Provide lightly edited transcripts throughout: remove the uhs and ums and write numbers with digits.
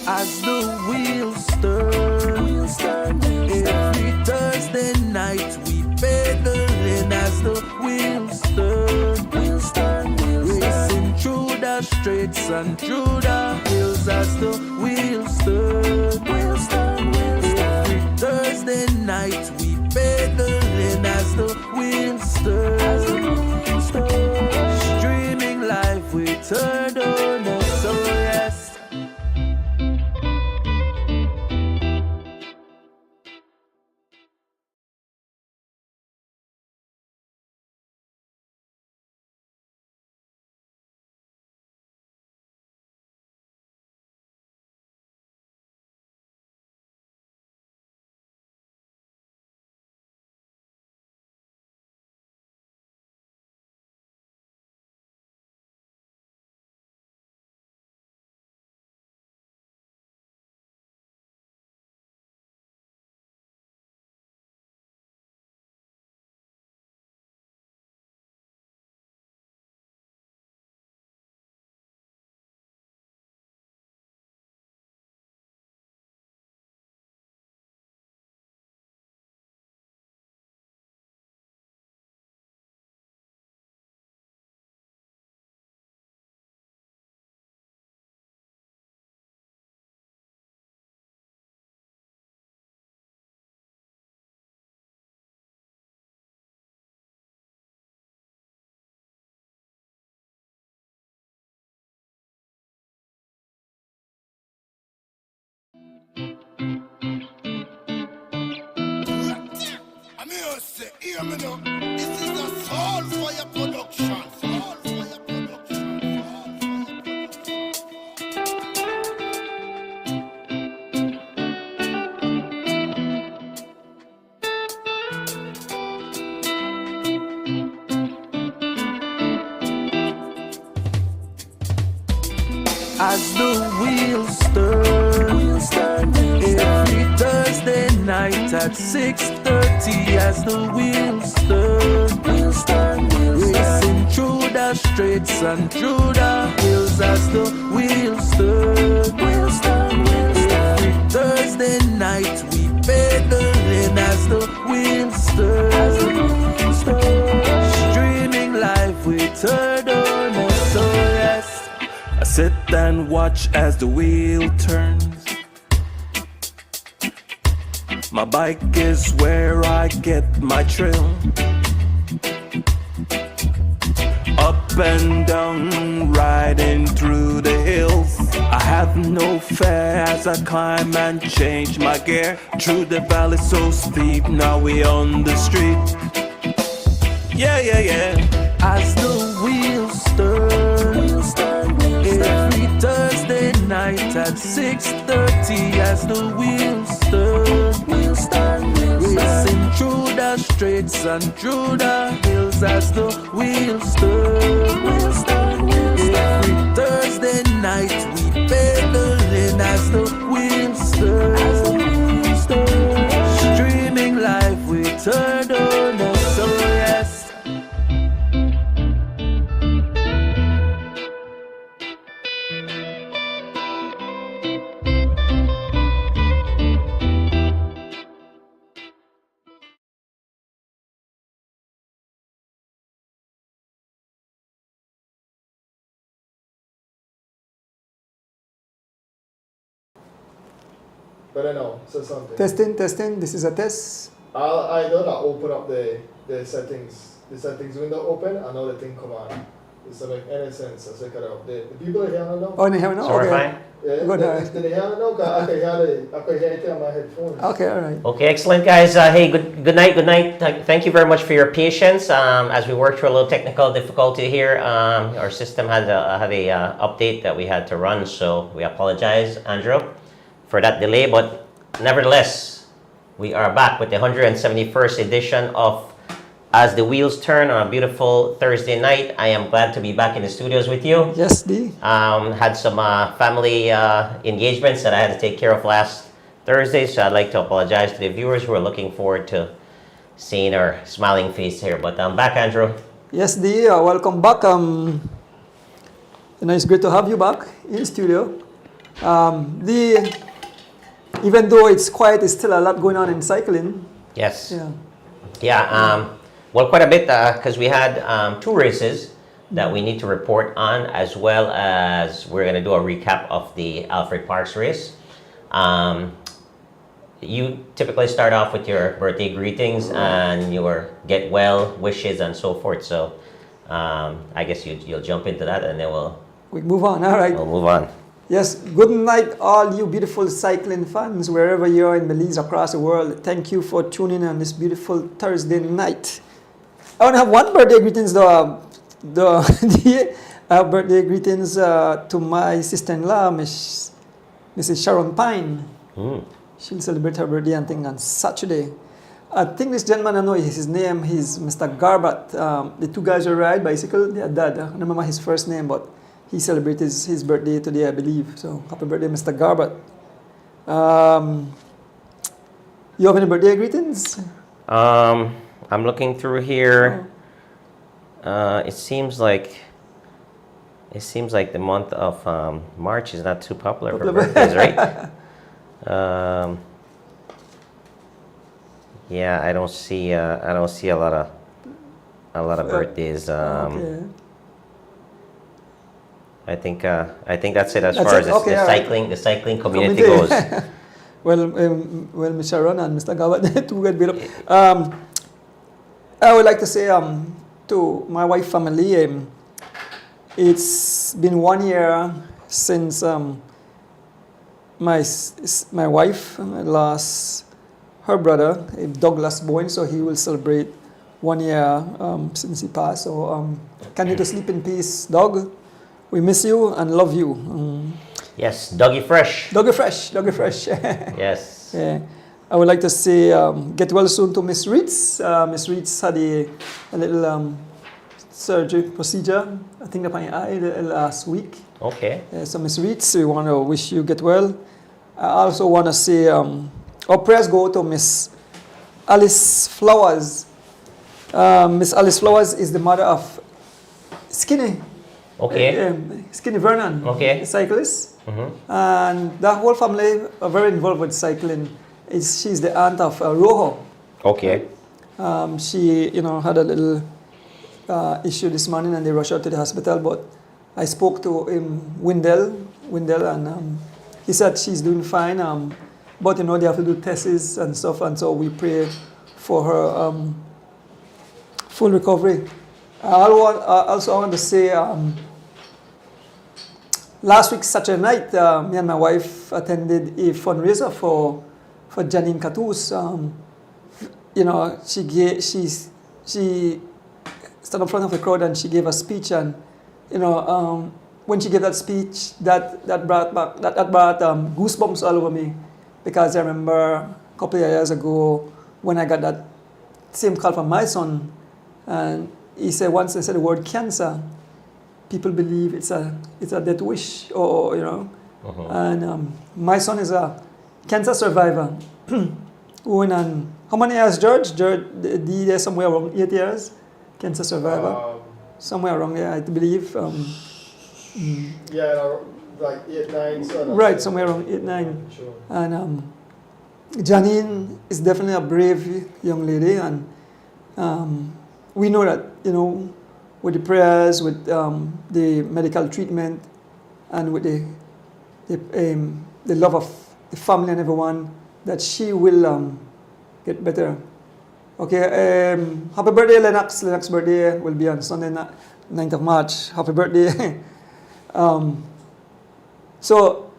As the wheels turn, every Thursday night we pedaling as the wheels turn, racing through the streets and through the hills as the wheels turn, every Thursday night we pedaling as the wheels turn, streaming live with turn on us, so yes. Hear me now. This is a Soul Fire production. Soul Fire production. As the wheels turn, every Thursday night at 6:30. As the wheels turn, racing through the streets and through the hills. As the wheels turn, every Thursday night we pedaling. As the wheels turn, streaming live with turn on us, so yes. I sit and watch as the wheel turns. My bike is where I get my thrill. Up and down, riding through the hills. I have no fear as I climb and change my gear. Through the valley so steep, now we on the street. Yeah, yeah, yeah. As the wheels turn, every Thursday night at 6:30. As the wheels turn, racing through the streets and through the hills. As the wheels turn, every Thursday night we pedaling. As the wheels turn, streaming live we turn on us, so yes. Better now, say something. Testing. This is a test. I don't know, open up the settings. The settings window open and now the thing come on. It doesn't make any sense. I check it out. The people are here now? Oh, they have now? So we're Okay. fine? Yeah, Good, did they hear it now? 'Cause I could hear it on my headphones. Okay, all right. Okay, excellent, guys. Hey, good night. Thank you very much for your patience as we work through a little technical difficulty here. Our system had a update that we had to run, so we apologize, Andrew, for that delay. But nevertheless, we are back with the 171st edition of As the Wheels Turn on a beautiful Thursday night. I am glad to be back in the studios with you. Yes, D. Had some family engagements that I had to take care of last Thursday, so I'd like to apologize to the viewers who are looking forward to seeing our smiling face here. But I'm back, Andrew. Yes, D. Welcome back. It's great to have you back in studio. Even though it's quiet, there's still a lot going on in cycling. Yes. Yeah. Yeah, well, quite a bit because we had 2 races that we need to report on, as well as we're going to do a recap of the Alfred Parks race. You typically start off with your birthday greetings and your get well wishes and so forth. So I guess you'll jump into that and then We move on, all right. we'll move on. Yes, good night, all you beautiful cycling fans, wherever you are in Belize, across the world. Thank you for tuning in on this beautiful Thursday night. I want to have one birthday greetings, though. Birthday greetings to my sister-in-law, Mrs. Sharon Pine. She'll celebrate her birthday, I think, on Saturday. I think this gentleman, I know his name, he's Mr. Garbat. The 2 guys who ride bicycle, their dad, I don't remember his first name, but he celebrates his birthday today, I believe. So, happy birthday, Mr. Garbat. You have any birthday greetings? I'm looking through here. It seems like the month of March is not too popular for birthdays, right? Yeah, I don't see a lot of birthdays. Okay. I think that's it as That's far it? as Okay, all right. the cycling community goes. Well, Mr. Sharon and Mr. Garbat, 2 get beat up. I would like to say to my wife family, it's been 1 year since my wife lost her brother, Douglas Boyne, so he will celebrate 1 year since he passed. So can you to sleep in peace, Doug? We miss you and love you. Yes, Dougie Fresh. Doggy Fresh. Yes. Yeah. I would like to say get well soon to Miss Reeds. Miss Reeds had a little surgery procedure, I think, upon your eye last week. Okay. So Miss Reeds, we want to wish you get well. I also want to say our prayers go to Miss Alice Flowers. Miss Alice Flowers is the mother of Skinny. Okay. Skinny Vernon, Okay. a cyclist. And the whole family are very involved with cycling. She's the aunt of Rojo. Okay. She, had a little issue this morning and they rushed her to the hospital. But I spoke to Wendell, and he said she's doing fine. But they have to do tests and stuff, and so we pray for her full recovery. I want to say, last week Saturday night, me and my wife attended a fundraiser for Janine Catus. She stood in front of the crowd and she gave a speech, and when she gave that speech, that brought goosebumps all over me, because I remember a couple of years ago when I got that same call from my son, and he said once they said the word cancer, people believe it's a death wish, and my son is a cancer survivor. Who went on, how many years, George? George, somewhere around 8 years, cancer survivor. Somewhere around there, I believe. Yeah, like 8, 9. Right, somewhere around 8, 9. Sure. And Janine is definitely a brave young lady, and we know that, with the prayers, with the medical treatment, and with the love of the family and everyone, that she will get better. Okay, happy birthday, Lennox. Lennox's birthday will be on Sunday, 9th of March. Happy birthday. So,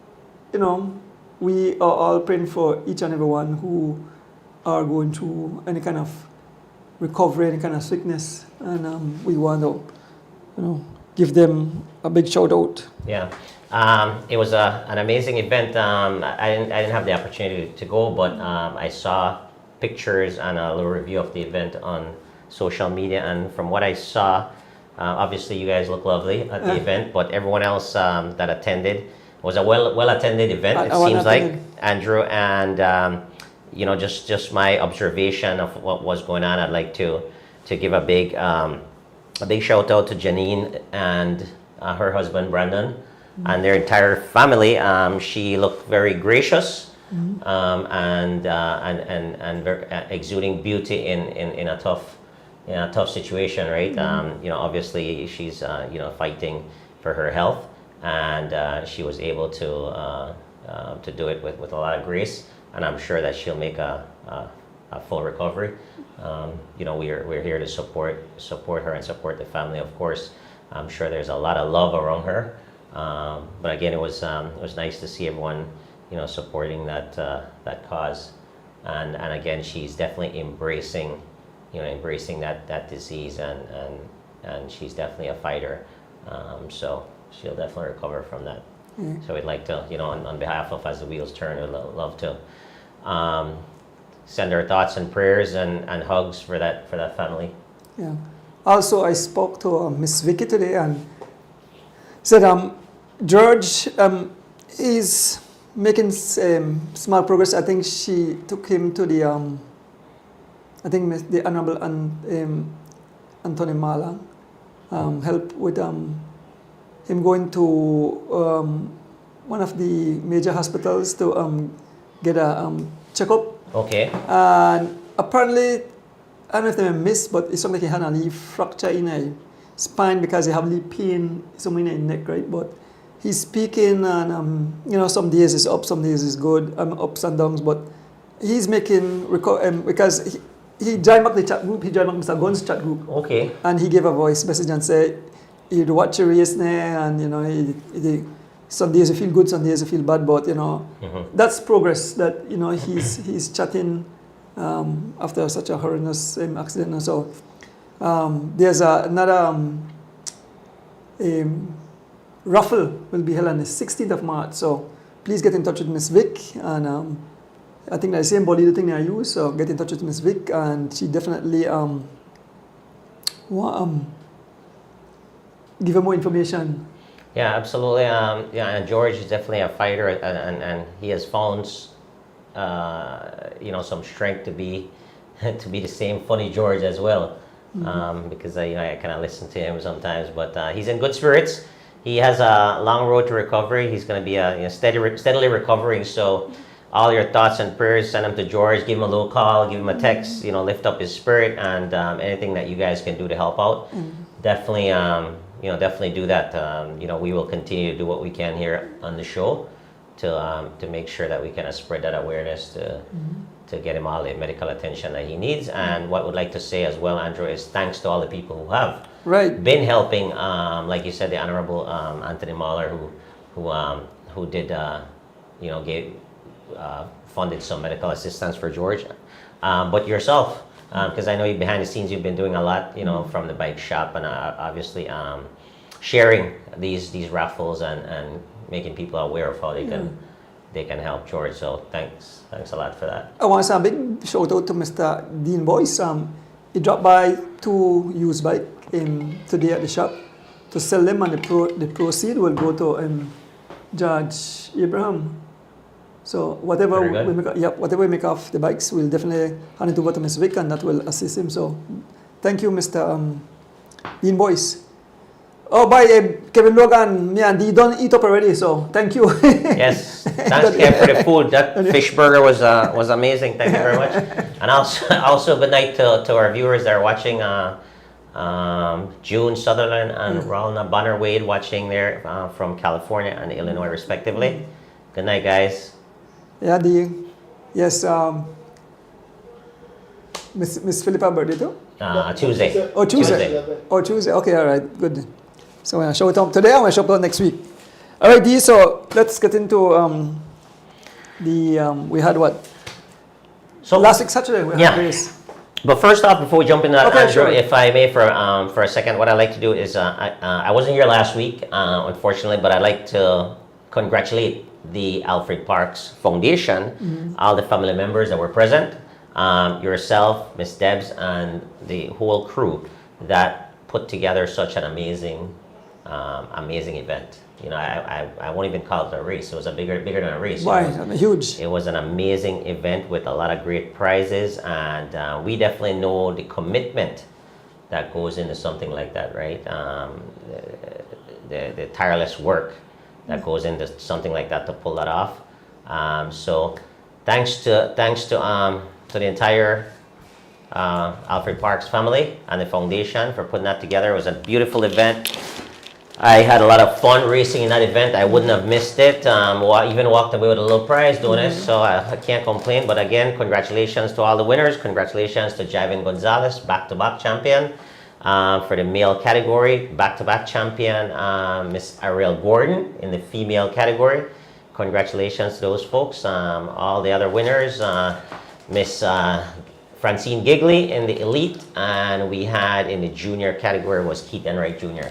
we are all praying for each and everyone who are going through any kind of recovery, any kind of sickness, and we want to, give them a big shout out. Yeah. It was an amazing event. I didn't have the opportunity to go, but I saw pictures and a little review of the event on social media, and from what I saw, obviously you guys look lovely at the event, but everyone else that attended, it was a well attended event. It seems like, Andrew, and just my observation of what was going on, I'd like to give a big shout out to Janine and her husband Brandon. and their entire family. She looked very gracious, and very, exuding beauty in a tough situation, right? Obviously she's fighting for her health, and she was able to do it with a lot of grace, and I'm sure that she'll make a full recovery. We're here to support her and support the family. Of course, I'm sure there's a lot of love around her. But again, it was nice to see everyone, supporting that cause, and again, she's definitely embracing that disease, and she's definitely a fighter. So she'll definitely recover from that. So we'd like to, on behalf of As the Wheels Turn, we'd love to send our thoughts and prayers and hugs for that family. Yeah. Also, I spoke to Miss Vicky today and said George is making small progress. I think she took him to the the Honorable Anthony Marlang helped with him going to one of the major hospitals to get a checkup. Okay. And apparently, I don't know if they missed, but it sounded like he had a knee fracture in a spine because he have knee pain somewhere in the neck, right? But he's speaking, and some days is up, some days is good, ups and downs. But he's making because he joined back the chat group. He joined back Mr. Gunn's chat group. Okay. And he gave a voice message and said he'd watch a race there, and some days you feel good, some days you feel bad, but that's progress. That he's chatting after such a horrendous accident, and so there's another raffle will be held on the 16th of March. So please get in touch with Miss Vic, and I think that's the same body thing I use. So get in touch with Miss Vic, and she definitely give her more information. Yeah, absolutely. And George is definitely a fighter, and he has found, some strength to be the same funny George as well. Because I kind of listen to him sometimes, but he's in good spirits. He has a long road to recovery. He's going to be steadily recovering. So all your thoughts and prayers, send them to George. Give him a little call, give him a text. Lift up his spirit, and anything that you guys can do to help out, definitely. Definitely do that. We will continue to do what we can here on the show to make sure that we kind of spread that awareness to get him all the medical attention that he needs. And what we'd like to say as well, Andrew, is thanks to all the people who have been helping. Like you said, the Honorable Anthony Mahler, who did funded some medical assistance for George, but yourself. Because I know behind the scenes you've been doing a lot, from the bike shop, and obviously sharing these raffles and making people aware of how they can help George. So thanks a lot for that. I want to say a big shout out to Mr. Dean Boyce. He dropped by 2 used bike today at the shop to sell them, and the proceed will go to Judge Abraham. So whatever we make off the bikes, we'll definitely hand it over to Ms. Vic, and that will assist him. So thank you, Mr. Dean Boyce. Oh, bye, Kevin Logan. Me and Dee don't eat up already, so thank you. Yes, thanks, Kev, for the food. That fish burger was amazing. Thank you very much. And also good night to our viewers that are watching. June Sutherland and Ralna Bonner Wade watching there from California and Illinois, respectively. Good night, guys. Yeah, yes, Miss Philippa birthday too? Tuesday. Oh, Tuesday. Oh, Tuesday. Okay, all right, good. So I'm going to show it up today, I'm going to show it up next week. All right, Dee, so let's get into we had what? So last week Saturday we had race. But first off, before we jump into that, okay, Andrew, sure. if I may, for a second, what I'd like to do is, I wasn't here last week, unfortunately, but I'd like to congratulate the Alfred Parks Foundation, all the family members that were present, yourself, Miss Debs, and the whole crew that put together such an amazing event. I won't even call it a race. It was bigger than a race. Why? Huge. It was an amazing event with a lot of great prizes, and we definitely know the commitment that goes into something like that, right? The tireless work that goes into something like that to pull that off. So thanks to the entire Alfred Parks family and the foundation for putting that together. It was a beautiful event. I had a lot of fun racing in that event. I wouldn't have missed it. Even walked away with a little prize doing it, so I can't complain. But again, congratulations to all the winners. Congratulations to Javin Gonzalez, back-to-back champion. For the male category, back-to-back champion, Miss Ariel Gordon in the female category. Congratulations to those folks. All the other winners, Miss Francine Gigley in the elite, and we had in the junior category was Keith Enright Jr.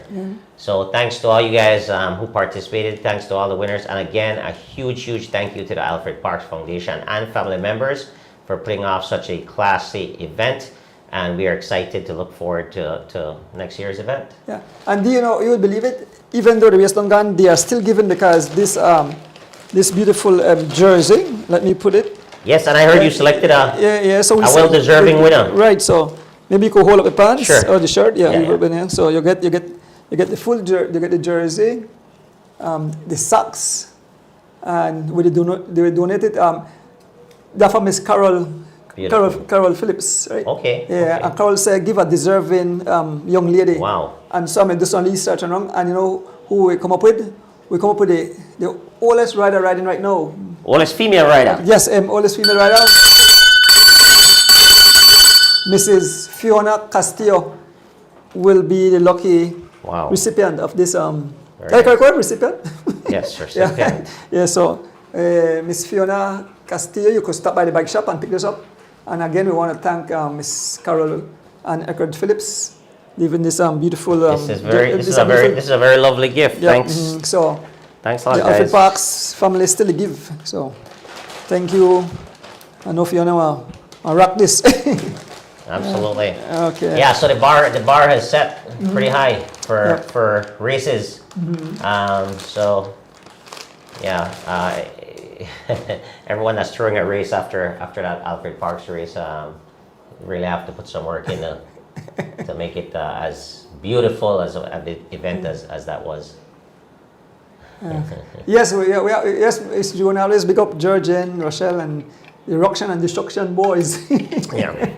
So thanks to all you guys who participated. Thanks to all the winners. And again, a huge thank you to the Alfred Parks Foundation and family members for putting off such a classy event. And we are excited to look forward to next year's event. Yeah, and you know, you would believe it, even though the race done gone, they are still given because this this beautiful jersey, let me put it. Yes, and I heard you selected so a well-deserving winner. Right, so maybe you could hold up the pants or the shirt. Yeah. So you get the full you get the jersey, the socks, and they donated that for Miss Carol Phillips, right? Okay. Yeah, okay. and Carol said give a deserving young lady. Wow. And so I mean, do some research around, and you know who we come up with? We come up with the oldest rider riding right now. Oldest female rider. Yes, oldest female rider, Mrs. Fiona Castillo, will be the lucky recipient of this. Correct recipient? Yes, recipient. Yeah. So Miss Fiona Castillo, you could stop by the bike shop and pick this up. And again, we want to thank Miss Carol and Eckerd Phillips, leaving this beautiful. This is a very lovely gift. Yeah, Thanks. So thanks a lot, the guys. Alfred Parks family still give. So thank you. I know Fiona will rock this. Absolutely. Okay. Yeah. So the bar has set pretty high for races. So yeah. Everyone that's throwing a race after that Alfred Parks race really have to put some work in to make it as beautiful as the event as that was. Yes, yes, you want to always big up George and Rochelle and the Ruction and Destruction boys. Yeah.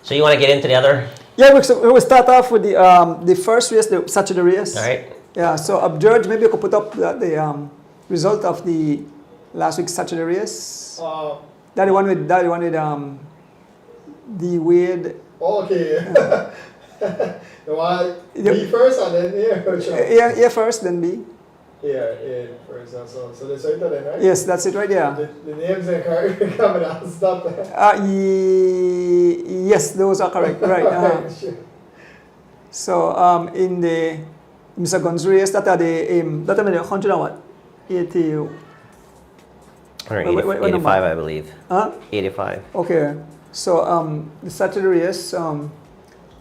So you want to get into the other? Yeah, we'll start off with the first race, the Saturday race. All right. Yeah, so George, maybe you could put up the result of the last week's Saturday race. That the one with the Wade. Okay. You want B first and then A first, then B. A first. So that's right then, right? Yes, that's it right there. The names are coming out. Stop. Yes, those are correct. Right. Sure. So in the Mr. Guns race, that are the 100 and what? 80. 85, I believe. 85. Okay. So the Saturday race,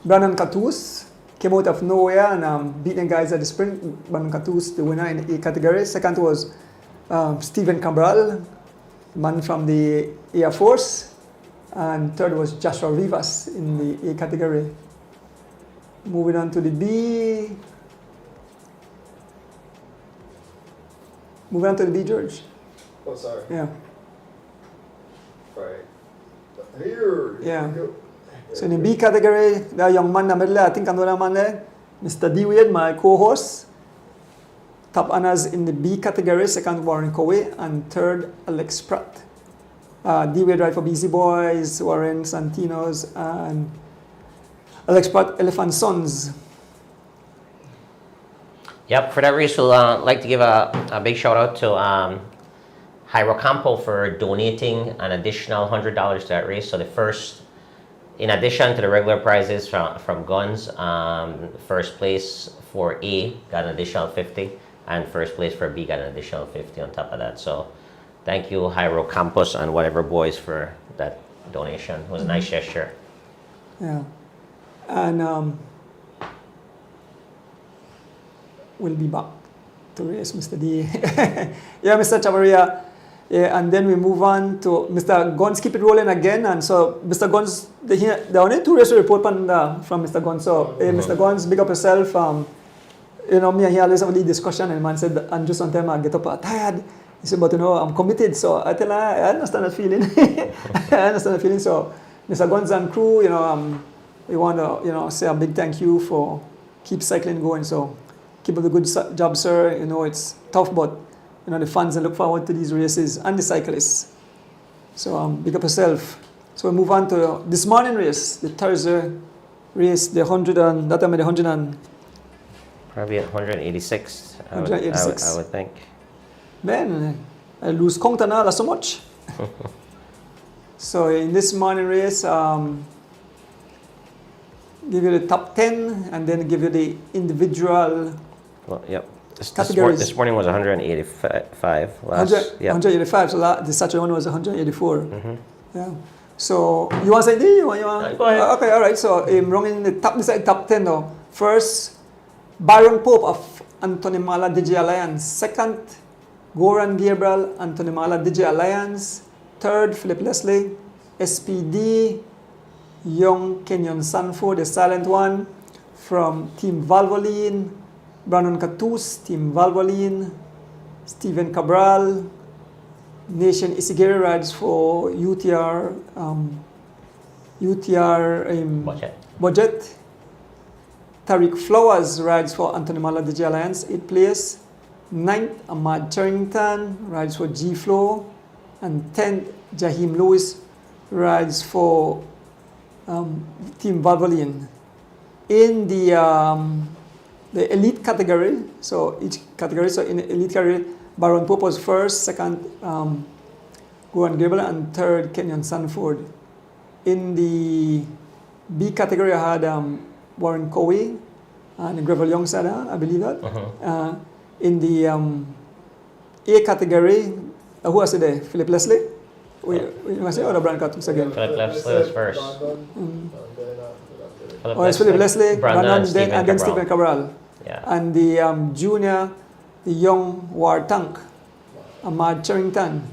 Brandon Catus came out of nowhere and beat the guys at the sprint. Brandon Catus, the winner in the A category. Second was Stephen Cabral, man from the Air Force. And third was Joshua Rivas in the A category. Moving on to the B. Moving on to the B, George. Oh, sorry. Yeah. Right. Here. Yeah. So in the B category, the young man in the middle, I think another man there, Mr. D. Wade, my co-host. Top honors in the B category, second Warren Cowie, and third Alex Pratt. D. Wade ride for BZ Boys, Warren Santinos, and Alex Pratt, Elephant Sons. Yep, for that race, we'll like to give a big shout out to Jairo Campo for donating an additional $100 to that race. So the first, in addition to the regular prizes from Guns, first place for A got an additional 50, and first place for B got an additional 50 on top of that. So thank you, Jairo Campos and whatever boys for that donation. It was a nice gesture. Yeah. And we'll be back to race Mr. D. Yeah, Mr. Chavaria. Yeah, and then we move on to Mr. Guns, keep it rolling again. And so, Mr. Guns, there are only two races report from Mr. Guns. So, Mr. Guns, big up yourself. you know, me and he always have a little discussion, and man said, and just one time I get up tired. He said, but you know, I'm committed, so I tell her, I understand that feeling. I understand that feeling. So, Mr. Guns and crew, you know, we want to, you know, say a big thank you for keep cycling going. So, keep up the good job, sir. You know, it's tough, but you know, the fans look forward to these races and the cyclists. So, big up yourself. So we move on to this morning race, the Thursday race, the 100 and that time the 100 and Probably 186. 186. I would think. Man, I lose count and all that so much. So in this morning race, give you the top 10 and then give you the individual Well, yep. categories. This morning was 185. 185. So the Saturday one was 184. Mm-hmm. Yeah. So you want to say D? You want? Go ahead. Okay, all right. So I'm running the top. This is top 10 now. First, Byron Pope of Anthony Mala DJ Alliance. Second, Goran Gabriel, Anthony Mala DJ Alliance. Third, Philip Leslie, SPD, Young Kenyon Sanford, the silent one, from Team Valvoline, Brandon Catus, Team Valvoline, Steven Cabral, Nation Isigiri rides for UTR, budget. Tariq Flowers rides for Anthony Mala DJ Alliance, 8th place. 9th, Ahmad Charrington rides for G Flow. And 10th, Jaheim Lewis rides for Team Valvoline. In the elite category, so each category, so in the elite category, Baron Pope was first, second, Goran Gabriel, and third, Kenyon Sanford. In the B category, I had Warren Cowie and Gravel Youngside, I believe that. In the A category, who was it there? Philip Leslie? We must say, or the Brandon Catus again? Philip Leslie was first. It's Philip Leslie, Brandon, and then Cabral. Stephen Cabral. Yeah. And the junior, the young War Tank, Ahmad Charrington.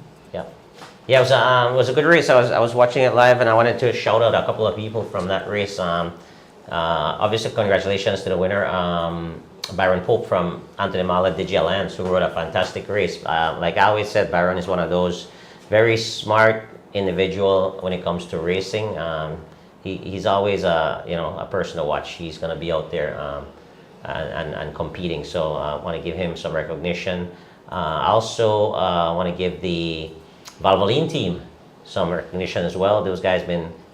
Yeah, it was a good race. I was watching it live, and I wanted to shout out a couple of people from that race. Obviously, congratulations to the winner, Byron Pope from Anthony Mala DJ Alliance, who rode a fantastic race. Like I always said, Byron is one of those very smart individual when it comes to racing. He's always a person to watch. He's going to be out there and competing. So I want to give him some recognition. Also want to give the Valvoline team some recognition as well. Those guys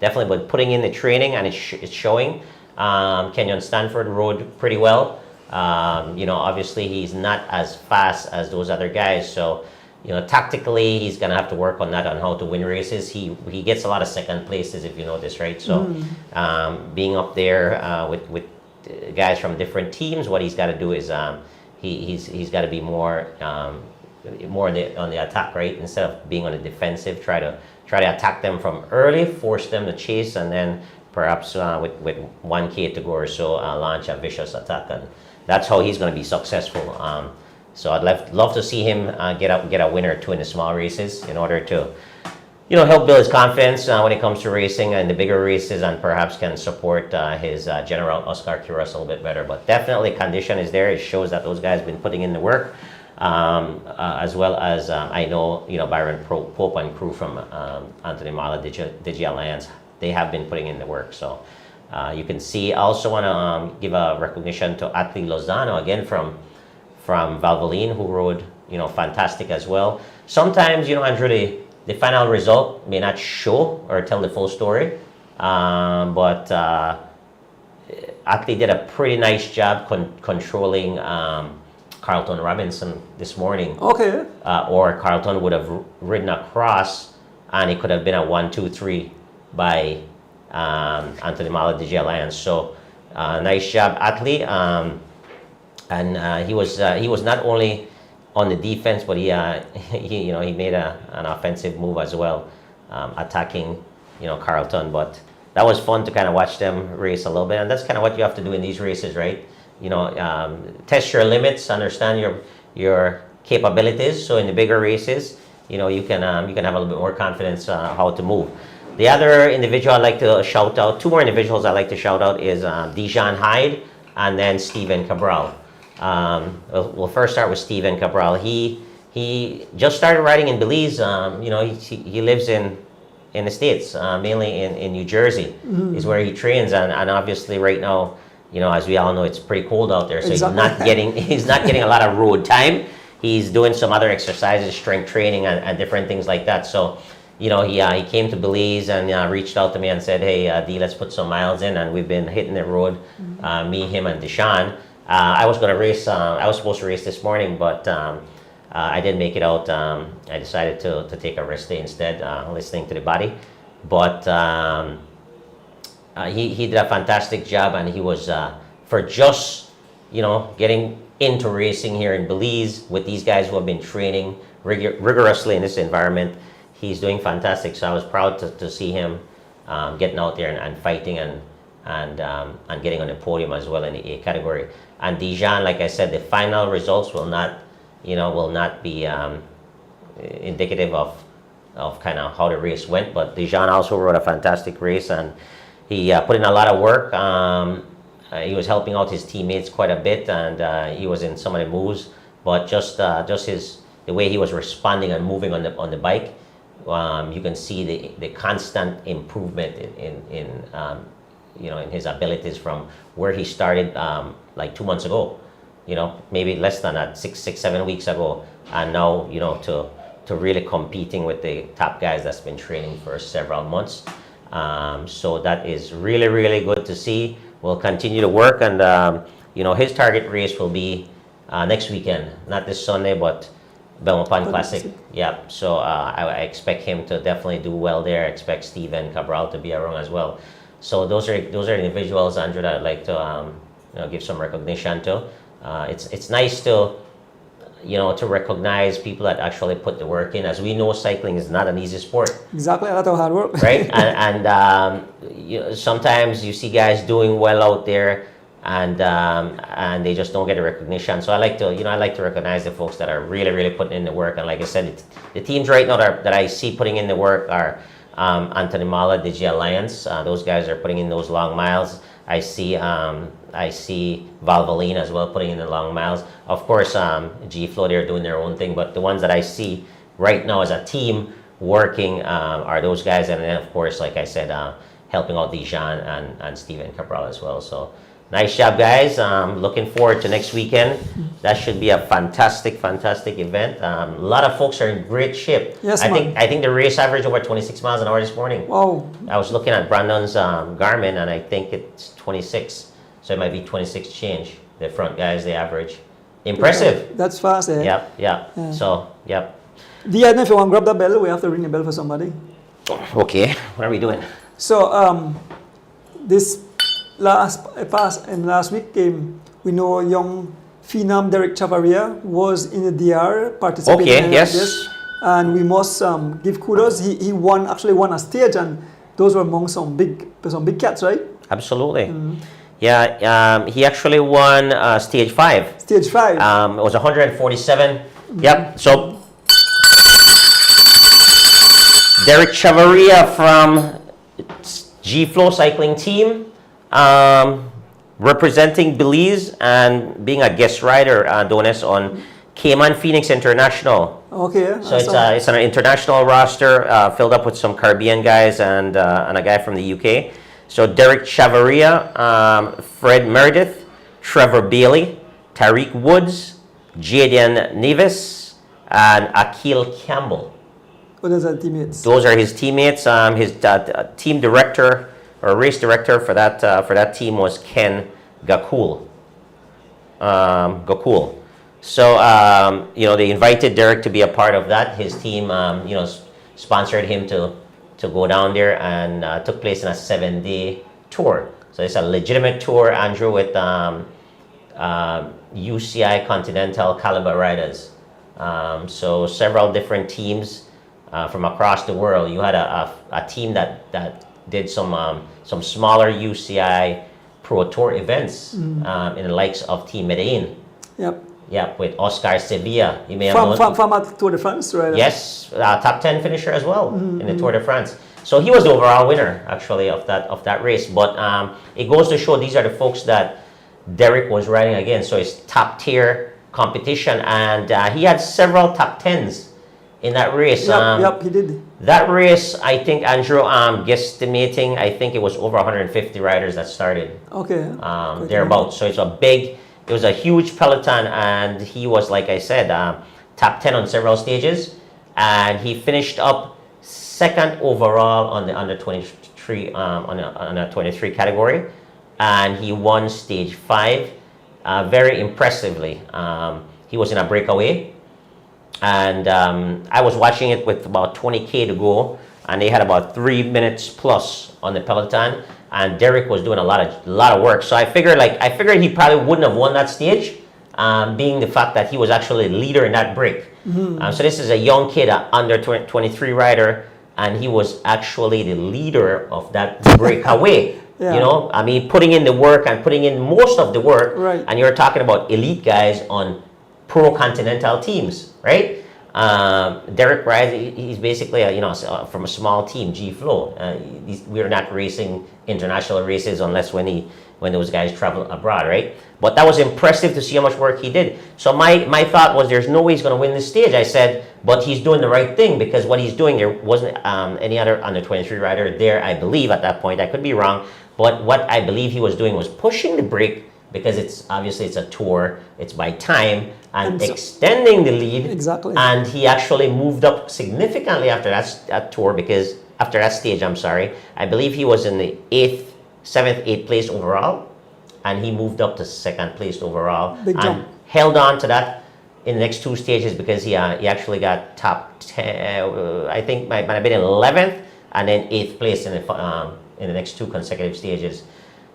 definitely been putting in the training, and it's showing. Kenyon Stanford rode pretty well. Obviously he's not as fast as those other guys, so tactically he's gonna have to work on that, on how to win races. He gets a lot of second places, if you notice, right? So being up there with guys from different teams, what he's got to do is he's got to be more on the attack, right? Instead of being on the defensive, try to attack them from early, force them to chase, and then perhaps with 1K to go or so, launch a vicious attack, and that's how he's going to be successful. So I'd love to see him get a win or two in the small races in order to, help build his confidence when it comes to racing and the bigger races, and perhaps can support his general Oscar Quiroz a little bit better. But definitely condition is there. It shows that those guys have been putting in the work, as well as I know, Byron Pope and crew from Anthony Mala Digi Alliance, they have been putting in the work. So you can see. I also want to give a recognition to Atli Lozano, again from Valvoline, who rode fantastic as well. Sometimes Andrew, the final result may not show or tell the full story, but Atli did a pretty nice job controlling Carlton Robinson this morning. Okay. Or Carlton would have ridden across, and it could have been a 1-2-3 by Anthony Mala DJ Alliance. So nice job, Atli. And he was not only on the defense, but he made an offensive move as well, attacking Carlton. But that was fun to kind of watch them race a little bit, and that's kind of what you have to do in these races, right? Test your limits, understand your capabilities. So in the bigger races, you can have a little bit more confidence how to move. The other individual I'd like to shout out, two more individuals I'd like to shout out is Dijon Hyde and then Steven Cabral. We'll first start with Steven Cabral. He just started riding in Belize. He lives in the States, mainly in New Jersey, is where he trains, and obviously right now, as we all know, it's pretty cold out there, so Exactly. he's not getting a lot of road time. He's doing some other exercises, strength training, and different things like that. So, he came to Belize and reached out to me and said, "Hey, D, let's put some miles in," and we've been hitting the road, me, him, and Deshaun. I was going to race. I was supposed to race this morning, but I didn't make it out. I decided to take a rest day instead, listening to the body. But he did a fantastic job, and he was for just getting into racing here in Belize with these guys who have been training rigorously in this environment. He's doing fantastic. So I was proud to see him getting out there and fighting and getting on the podium as well in the A category. And Dijon, like I said, the final results will not be indicative of kind of how the race went. But Dijon also rode a fantastic race, and he put in a lot of work. He was helping out his teammates quite a bit, and he was in some of the moves. But just the way he was responding and moving on the bike, you can see the constant improvement in his abilities from where he started like 2 months ago. Maybe less than that, 7 weeks ago, and now to really competing with the top guys that's been training for several months. So that is really, really good to see. We'll continue to work, and his target race will be next weekend, not this Sunday, but Belmopan Classic. Yeah, so I expect him to definitely do well there. I expect Steven Cabral to be around as well. So those are individuals, Andrew, that I'd like to give some recognition to. It's nice to recognize people that actually put the work in. As we know, cycling is not an easy sport. Exactly, a lot of hard work. Right? and sometimes you see guys doing well out there, and they just don't get the recognition. So I like to recognize the folks that are really, really putting in the work. And like I said, the teams right now that I see putting in the work are Anthony Mala, Digi Alliance. Those guys are putting in those long miles. I see Valvoline as well putting in the long miles. Of course, G-Flow, they're doing their own thing, but the ones that I see right now as a team working are those guys. And then, of course, like I said, helping out Dijon and Steven Cabral as well. So nice job, guys. Looking forward to next weekend. That should be a fantastic, fantastic event. A lot of folks are in great shape. Yes, I think the race averaged over 26 miles an hour this morning. Wow. I was looking at Brandon's Garmin, and I think it's 26. So it might be 26 change. The front guys, the average. Impressive. That's fast, eh? Yep. Yeah. So, yep. D, I don't know if you want to grab the bell, we have to ring the bell for somebody. Okay. What are we doing? So, this last week game, we know young phenom Derek Chavaria was in the DR participating Okay, in yes. this, and we must give kudos. He actually won a stage, and those were among some big cats, right? Absolutely. Yeah, he actually won stage 5. Stage 5. It was 147. Yep. So Derek Chavaria from G-Flow Cycling Team, representing Belize and being a guest rider, Donis, on Cayman Phoenix International. Okay. So it's an international roster filled up with some Caribbean guys and a guy from the UK. So Derek Chavaria, Fred Meredith, Trevor Bailey, Tariq Woods, Jadian Nevis, and Akil Campbell. What are the teammates? Those are his teammates. His team director or race director for that team was Ken Gakul. So they invited Derek to be a part of that. His team sponsored him to go down there, and took place in a 7-day tour. So it's a legitimate tour, Andrew, with UCI Continental caliber riders. So several different teams from across the world. You had a team that did some smaller UCI Pro Tour events in the likes of Team Medellin. Yep. Yeah, with Oscar Sevilla. You may have from a Tour de France, right? Yes, top 10 finisher as well in the Tour de France. So he was the overall winner, actually, of that race. But it goes to show these are the folks that Derek was riding again. So it's top tier competition, and he had several top tens in that race. Yep, he did. That race, I think, Andrew, guesstimating, I think it was over 150 riders that started. Okay. Thereabouts. So it was a huge peloton, and he was, like I said, top 10 on several stages, and he finished up second overall on the under 23 on a 23 category, and he won stage 5 very impressively. He was in a breakaway, and I was watching it with about 20K to go, and they had about 3 minutes plus on the peloton, and Derek was doing a lot of work. So I figured he probably wouldn't have won that stage, being the fact that he was actually the leader in that break. So this is a young kid, under 23 rider, and he was actually the leader of that breakaway. Yeah. You know, I mean, putting in the work and putting in most of the work. Right. And you're talking about elite guys on pro continental teams, right? Derek rides, he's basically from a small team, G Flow. We're not racing international races unless when those guys travel abroad, right? But that was impressive to see how much work he did. So my thought was, there's no way he's going to win this stage. I said, but he's doing the right thing, because what he's doing, there wasn't any other under 23 rider there, I believe, at that point. I could be wrong, but what I believe he was doing was pushing the brake, because it's a tour, it's by time, and extending the lead. Exactly. And he actually moved up significantly after that tour, because after that stage, I'm sorry, I believe he was in the 7th, 8th place overall, and he moved up to 2nd place overall. Big and jump. held on to that in the next 2 stages, because he actually got top 10, I think might have been 11th, and then 8th place in the next 2 consecutive stages.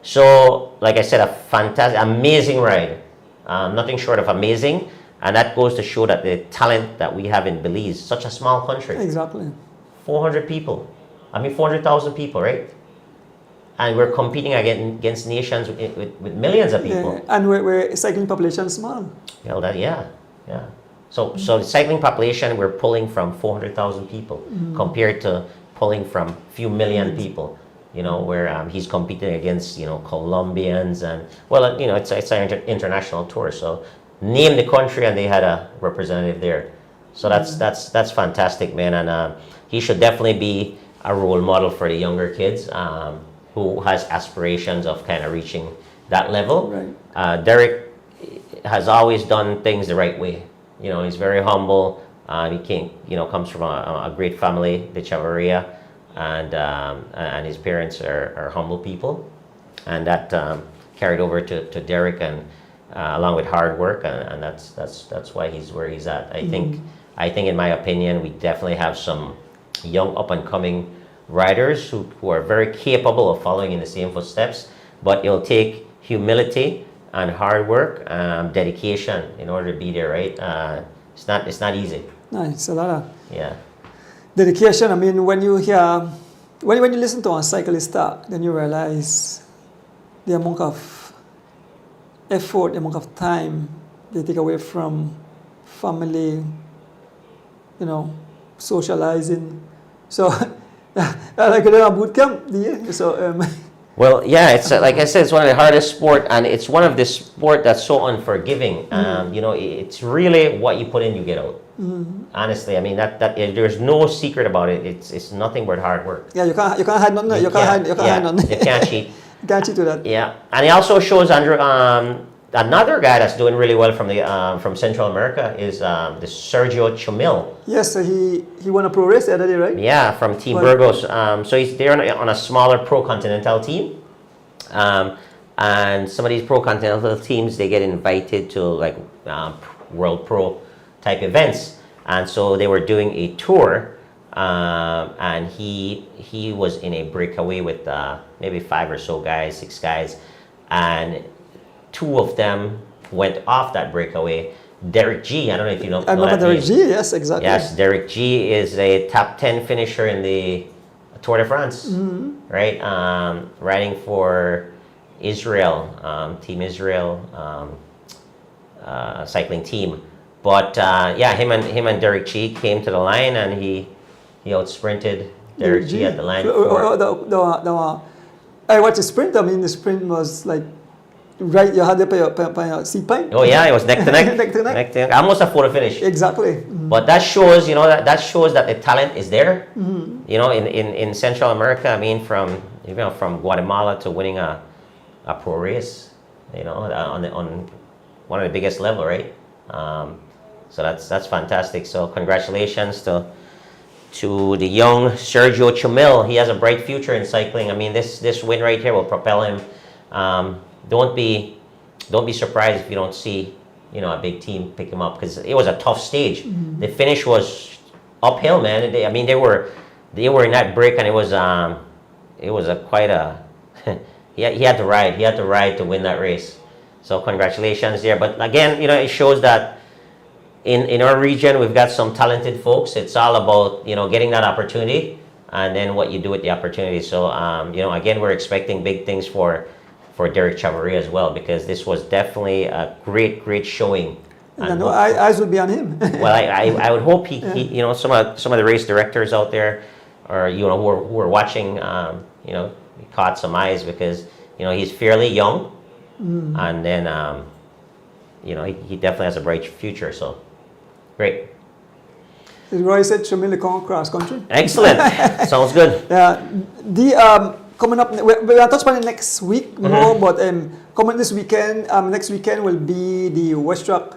So, like I said, a fantastic, amazing ride. Nothing short of amazing. And that goes to show that the talent that we have in Belize, such a small country. Exactly. 400 people. 400,000 people, right? And we're competing against nations with millions of people. Yeah. And we're cycling population small. Well, yeah. So the cycling population, we're pulling from 400,000 people compared to pulling from few million people. You know, where he's competing against, Colombians, and it's an international tour. So name the country and they had a representative there. So that's fantastic, man. And he should definitely be a role model for the younger kids who has aspirations of kind of reaching that level. Right. Derek has always done things the right way. He's very humble. He comes from a great family, the Chavarria. And his parents are humble people, and that carried over to Derek, and along with hard work, and that's why he's where he's at. I think in my opinion, we definitely have some young up and coming riders who are very capable of following in the same footsteps, but it'll take humility and hard work, dedication in order to be there, right? It's not easy. Nice, a lot of dedication. I mean, when you listen to a cyclist talk, then you realize the amount of effort, the amount of time they take away from family, socializing. So, like a boot camp, yeah. So, well, yeah, it's like I said, it's one of the hardest sport, and it's one of the sport that's so unforgiving. It's really what you put in, you get out. Honestly, I mean that there's no secret about it. It's nothing but hard work. Yeah, you can't hide nothing. You can't hide nothing. You can't cheat. You can't cheat to that. Yeah, and it also shows Andrew. Another guy that's doing really well from Central America is the Sergio Chumil. Yes, so he won a pro race the other day, right? Yeah, from Team Burgos. So he's there on a smaller pro continental team. And some of these pro continental teams, they get invited to like World Pro type events, and so they were doing a tour, and he was in a breakaway with maybe 5 or so guys, 6 guys, and 2 of them went off that breakaway. Derek G, I don't know if you know. I remember Derek G. Yes, exactly. Yes, Derek G is a top 10 finisher in the Tour de France, right? Riding for Israel, Team Israel cycling team. But him and Derek G came to the line, and he out sprinted Derek G at the line. I watched the sprint. I mean, the sprint was like right, you had it by your seat Oh yeah, it was neck to neck. Neck to neck. Neck to neck. Almost a photo finish. Exactly. But that shows, that shows that the talent is there. In Central America, I mean, from Guatemala to winning a pro race, on one of the biggest level, right? So that's fantastic. So congratulations to the young Sergio Chumil. He has a bright future in cycling. I mean, this win right here will propel him. Don't be surprised if you don't see a big team pick him up, because it was a tough stage. The finish was uphill, man. They were in that break, and it was quite a he had to ride to win that race. So congratulations there. But again, it shows that in our region we've got some talented folks. It's all about getting that opportunity and then what you do with the opportunity. So again, we're expecting big things for Derek Chavarria as well, because this was definitely a great showing. And I know eyes will be on him. Well, I would hope he some of the race directors out there, or who are watching, he caught some eyes, because he's fairly young, and then he definitely has a bright future. So great. Roy said Chamele cross country. Excellent. Sounds good. Coming up, we're going to touch upon it next week more, but coming this weekend, next weekend will be the Westrack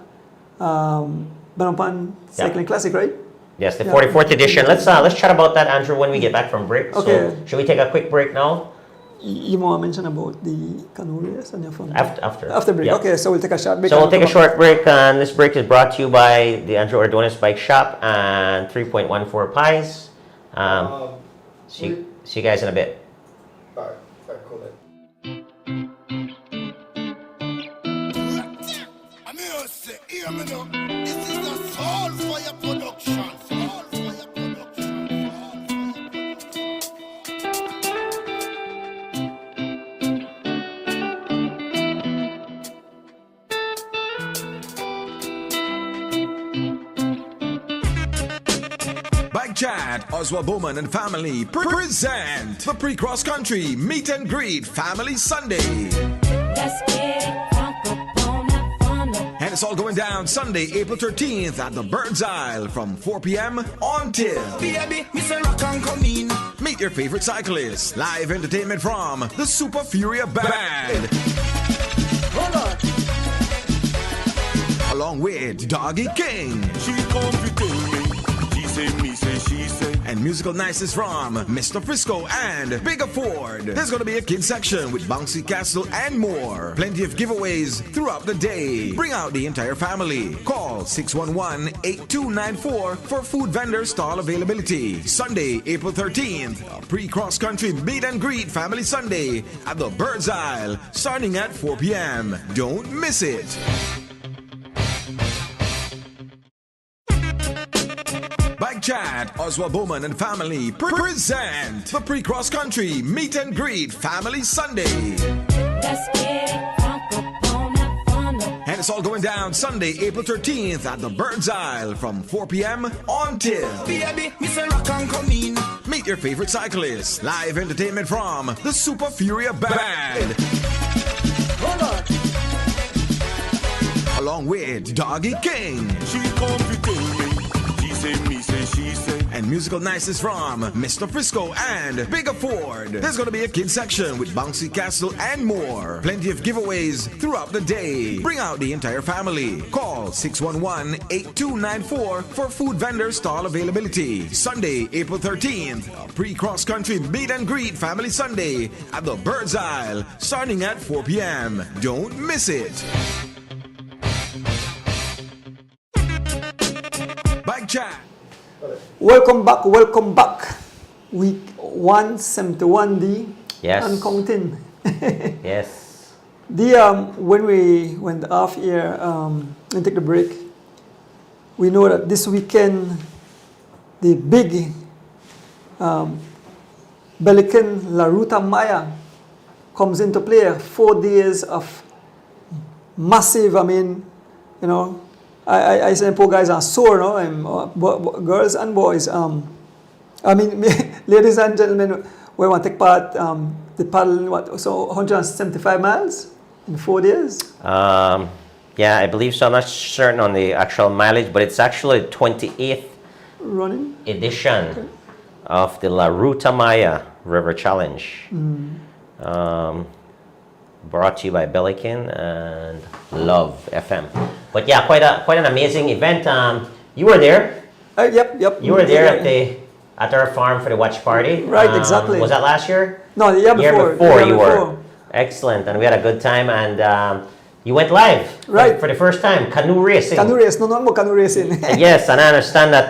Banampan Cycling Classic, right? Yes, the 44th edition. Let's chat about that, Andrew, when we get back from break. Okay. So should we take a quick break now? You want to mention about the Canoe race on your phone? After break. Yeah. Okay, so we'll take a short break. So we'll take a short break, and this break is brought to you by the Andrew Ordonez Bike Shop and 3.14 Pies. See you guys in a bit. Alright, cool then. I'm here to say, hear me now. This is a Soul Fire production. Soul Fire production. Bike Chat, Oswald Bowman and family present the Pre-Cross Country Meet and Greet Family Sunday. Let's get it crunk up on that fun. And it's all going down Sunday, April 13th at the Bird's Isle from 4 p.m. until Baby, Mr. Rock and come in. meet your favorite cyclists. Live entertainment from the Super Furia Band. Along with Doggy King. She come to tell me. She say me, say she say. And musical niceness from Mr. Frisco and Bigger Ford. There's gonna be a kids section with Bouncy Castle and more. Plenty of giveaways throughout the day. Bring out the entire family. Call 611-8294 for food vendor stall availability. Sunday, April 13th, a Pre-Cross Country Meet and Greet Family Sunday at the Bird's Isle, starting at 4 p.m. Don't miss it. Bike Chat, Oswald Bowman and family present the Pre-Cross Country Meet and Greet Family Sunday. Let's get it crunk up on that fun. And it's all going down Sunday, April 13th at the Bird's Isle from 4 p.m. until Baby, Mr. Rock and come in. meet your favorite cyclists. Live entertainment from the Super Furia Band. Along with Doggy King. She come to tell me. She say me, say she say. And musical niceness from Mr. Frisco and Bigger Ford. There's gonna be a kids section with Bouncy Castle and more. Plenty of giveaways throughout the day. Bring out the entire family. Call 611-8294 for food vendor stall availability. Sunday, April 13th, a Pre-Cross Country Meet and Greet Family Sunday at the Bird's Isle, starting at 4 p.m. Don't miss it. Bike Chat. Welcome back. Week 171D. Yes. And counting. Yes. When we went off here and take the break, we know that this weekend the big Belican La Ruta Maya comes into play. 4 days of massive, I say poor guys are sore, girls and boys. Ladies and gentlemen, we want to take part, the paddle, 175 miles? in 4 days. Yeah, I believe so. I'm not certain on the actual mileage, but it's actually the 28th Running. edition of the La Ruta Maya River Challenge. Brought to you by Bellican and Love FM. But yeah, quite an amazing event. You were there. Yep. You were there at our farm for the watch party. Right, exactly. Was that last year? No, the year before. Before The year you before. were. Excellent, and we had a good time. And you went live Right. for the first time. Canoe racing. Canoe race, no more canoe racing. Yes, and I understand that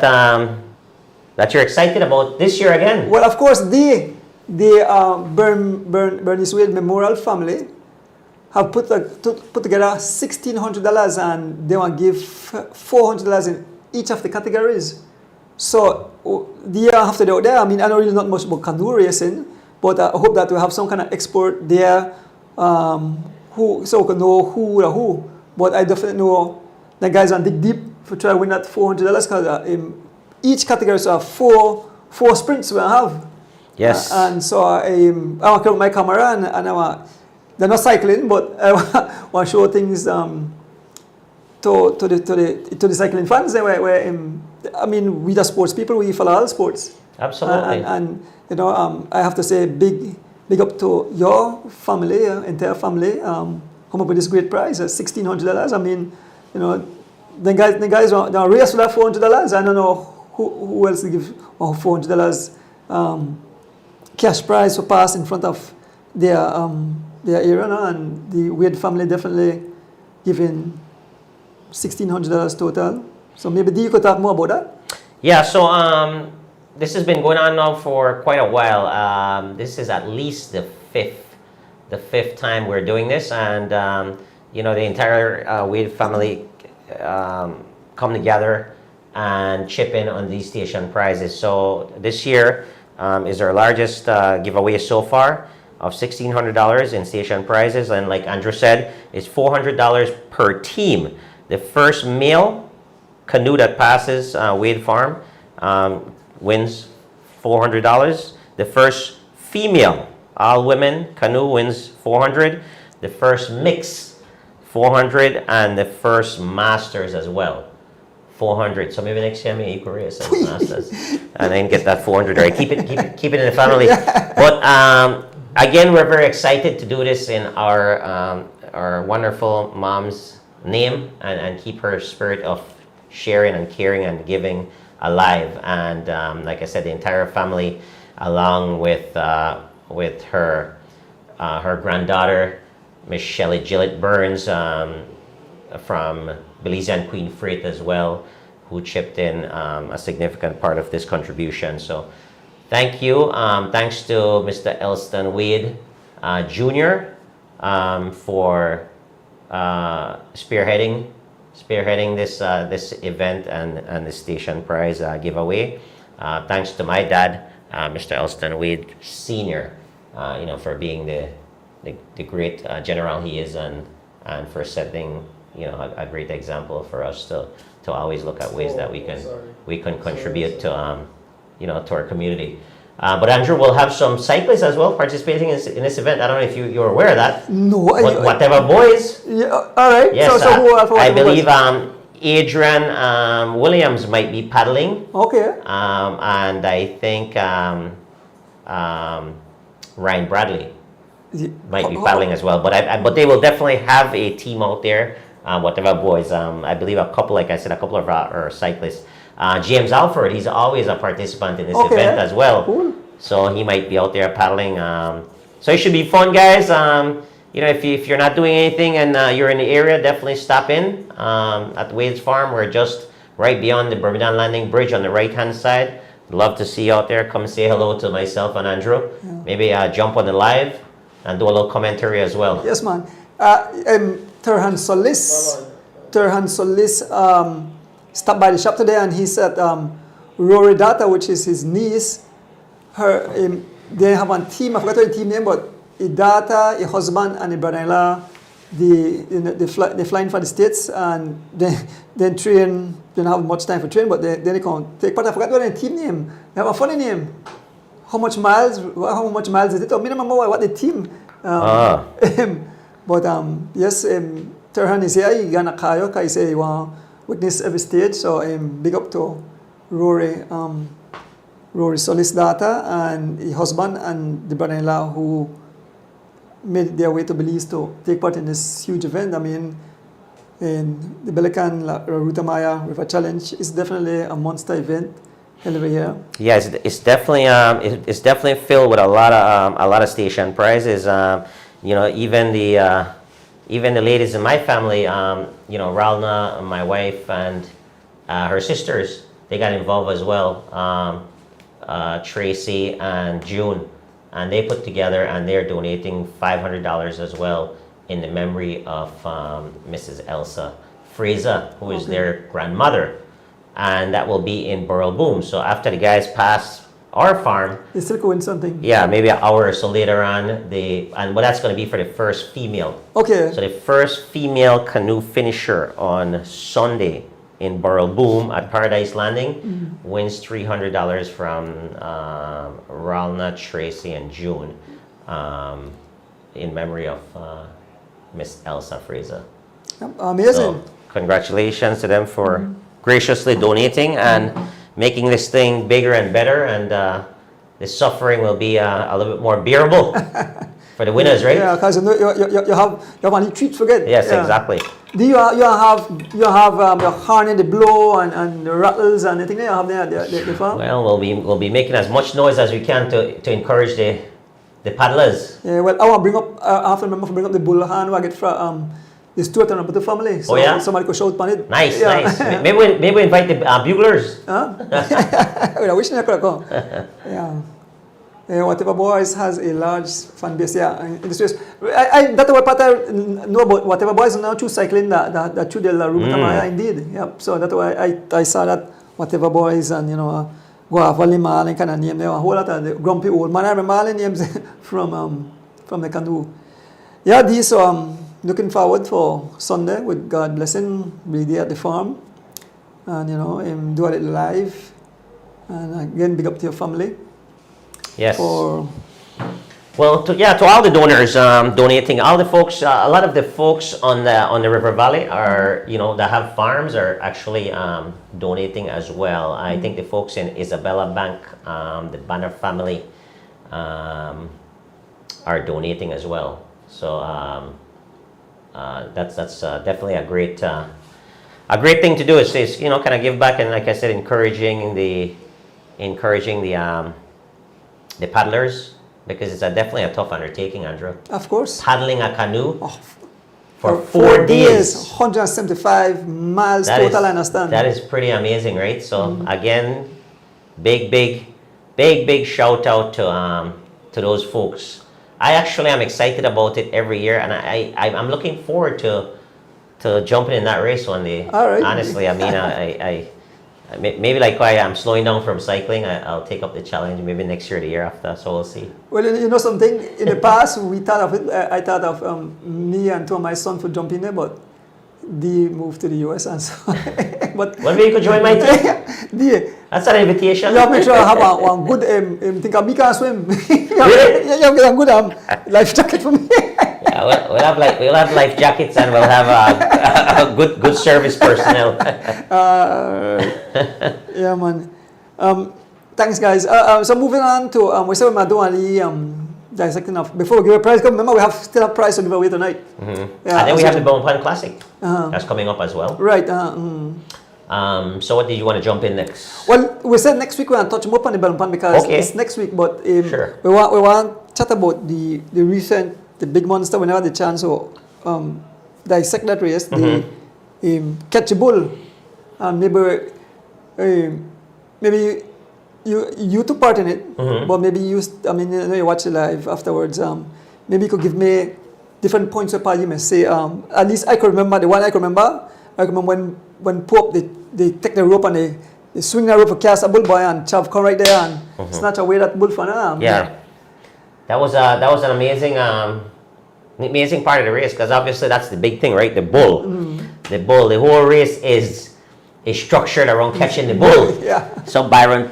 that you're excited about this year again. Well, of course, the Bernice Wade Memorial family have put together $1,600, and they want to give $400 in each of the categories. So the year after they're out there, I mean, I don't really know much about canoe racing, but I hope that we have some kind of expert there so we can know who or who. But I definitely know the guys on dig deep for try to win that $400 because each category so have four sprints we have. Yes. And so I want to my camera and they're not cycling, but I want to show things to the cycling fans. I mean, we the sports people, we follow all sports. Absolutely. And you know, I have to say big up to your family, entire family. Come up with this great prize, $1,600. I mean, you know, the guys don't race for that $400. I don't know who else to give $400 cash prize for pass in front of their area, no? And the Wade family definitely giving $1,600 total. So maybe Dee, you could talk more about that. Yeah, so this has been going on now for quite a while. This is at least the fifth time we're doing this, and you know, the entire Wade family come together and chip in on these station prizes. So this year is our largest giveaway so far of $1,600 in station prizes, and like Andrew said, it's $400 per team. The first male canoe that passes Wade Farm wins $400. The first female all women canoe wins $400. The first mix $400, and the first masters as well $400. So maybe next year me equal race as masters, and then get that $400. Right, keep it in the family. But again, we're very excited to do this in our wonderful mom's name, and keep her spirit of sharing and caring and giving alive. And like I said, the entire family, along with her granddaughter, Miss Shelley Gillett Burns, from Belizean Queen Freight as well, who chipped in a significant part of this contribution. So thank you. Thanks to Mr. Elston Wade Jr. For spearheading this event and the station prize giveaway. Thanks to my dad, Mr. Elston Wade Sr., for being the great general he is, and for setting a great example for us to always look at ways that we can contribute to to our community. But Andrew, we'll have some cyclists as well participating in this event. I don't know if you're aware of that. No. Whatever boys. Yeah, all right. Yes, so I believe Adrian Williams might be paddling. Okay. And I think Ryan Bradley might be paddling as well. But they will definitely have a team out there. Whatever boys. I believe a couple of our cyclists. James Alfred, he's always a participant in this event as well. Cool. So he might be out there paddling. So it should be fun, guys. If you're not doing anything and you're in the area, definitely stop in at Wade's Farm. We're just right beyond the Bermuda Landing Bridge on the right-hand side. Love to see you out there. Come say hello to myself and Andrew. Yeah. Maybe jump on the live and do a little commentary as well. Yes, man. Turhan Solis stopped by the shop today, and he said Rory Data, which is his niece, they have a team. I forgot the team name, but Data, a husband, and a brother-in-law, they fly in for the States, and they train. They don't have much time for training, but then they can take part. I forgot what the team name. They have a funny name. How much miles is it? Or minimum what the team. But yes, Terhan is here. He gonna kayo kay say want witness every stage. So big up to Rory, Rory Solis' daughter and his husband and the brother-in-law who made their way to Belize to take part in this huge event. I mean, in the Belican Ruta Maya River Challenge is definitely a monster event. Hell of a year. Yeah, it's definitely it's definitely filled with a lot of station prizes. You know, even the ladies in my family, you know, Ralna, my wife, and her sisters, they got involved as well. Tracy and June, and they put together and they're donating $500 as well in the memory of Mrs. Elsa Fraser, who is their grandmother, and that will be in Burrell Boom. So after the guys pass our farm, They still going something. yeah, maybe an hour or so later on, well, that's going to be for the first female. Okay. So the first female canoe finisher on Sunday in Burrell Boom at Paradise Landing wins $300 from Ralna, Tracy, and June in memory of Miss Elsa Fraser. Amazing. So congratulations to them for graciously donating and making this thing bigger and better, and the suffering will be a little bit more bearable for the winners, right? Yeah, because you have any treats for good. Yes, Yeah. exactly. Do you have your horn in the blow and the rattles and anything there? You have there the farm? Well, we'll be making as much noise as we can to encourage the paddlers. Yeah, well, I want to bring up. I have to remember to bring up the bull horn I get from the Stuart and the family. So Oh, yeah? somebody could shout on it. Nice, Yeah. nice. Maybe we invite the buglers. Huh? Well, I wish I could come. Yeah. Whatever Boys has a large fan base, yeah. In this race, that's what part I know about Whatever Boys now choose cycling that through the La Ruta Maya, indeed. Yep. So that's why I saw that Whatever Boys and Guava Lima and kind of name there a whole lot of the grumpy old man. I remember all the names from the canoe. Yeah, these looking forward for Sunday with God blessing. Be there at the farm and do it live. And again, big up to your family. Yes. Well, to all the donors donating, all the folks, a lot of the folks on the River Valley are, that have farms are actually donating as well. I think the folks in Isabella Bank, the Banner family, are donating as well. So that's definitely a great thing to do. Is kind of give back, and like I said, encouraging the paddlers, because it's definitely a tough undertaking, Andrew. of course. Paddling a canoe for 4 4 days. 175 miles total, I understand. That is pretty amazing, right? So again, big shout out to those folks. I actually am excited about it every year, and I'm looking forward to jumping in that race one day. All right. Honestly, I mean, I maybe like why I'm slowing down from cycling, I'll take up the challenge maybe next year or the year after, so we'll see. Well, something, in the past, we thought of it, I thought of me and two of my son for jumping there, but they moved to the US and so but One day you could join my team. That's an invitation. you have to make sure I have one good, think of me can swim. Really? You have a good life jacket for me. Yeah, we'll have life jackets, and we'll have a good service personnel. Yeah, man. Thanks, guys. So moving on to we said we're doing dissecting of before we give a prize. Remember, we still have prize to give away tonight. Yeah, And then we have the Bone Pan Classic. That's coming up as well. Right. So what did you want to jump in next? Well, we said next week we're going to touch more on the Bell Pan because Okay. it's next week. But Sure. we want to chat about the recent big monster. Whenever the chance to dissect that race, the catch a bull, and maybe you took part in it, but maybe you watch it live afterwards. Maybe you could give me different points of you may say. At least I could remember the one I could remember. I remember when Pope they take the rope and they swing the rope for cast a bull boy and Chav come right there and snatch away that bull for an Yeah, that was an amazing part of the race, because obviously that's the big thing, right? The bull, the whole race is structured around catching the bull. Yeah. So Byron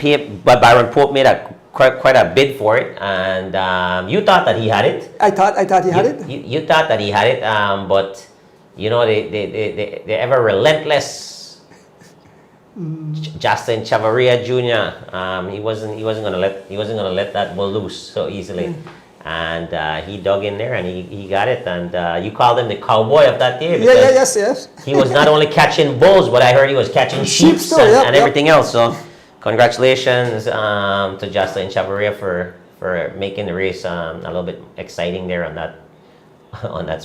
Pope made a quite a bid for it, and you thought that he had it. I thought he had it. You thought that he had it, but you know the ever relentless Justin Chavarria Jr. He wasn't gonna let that bull loose so easily, and he dug in there and he got it. And you called him the cowboy of that day because Yes. he was not only catching bulls, but I heard he was catching sheep too, and everything else. So congratulations to Justin Chavarria for making the race a little bit exciting there on that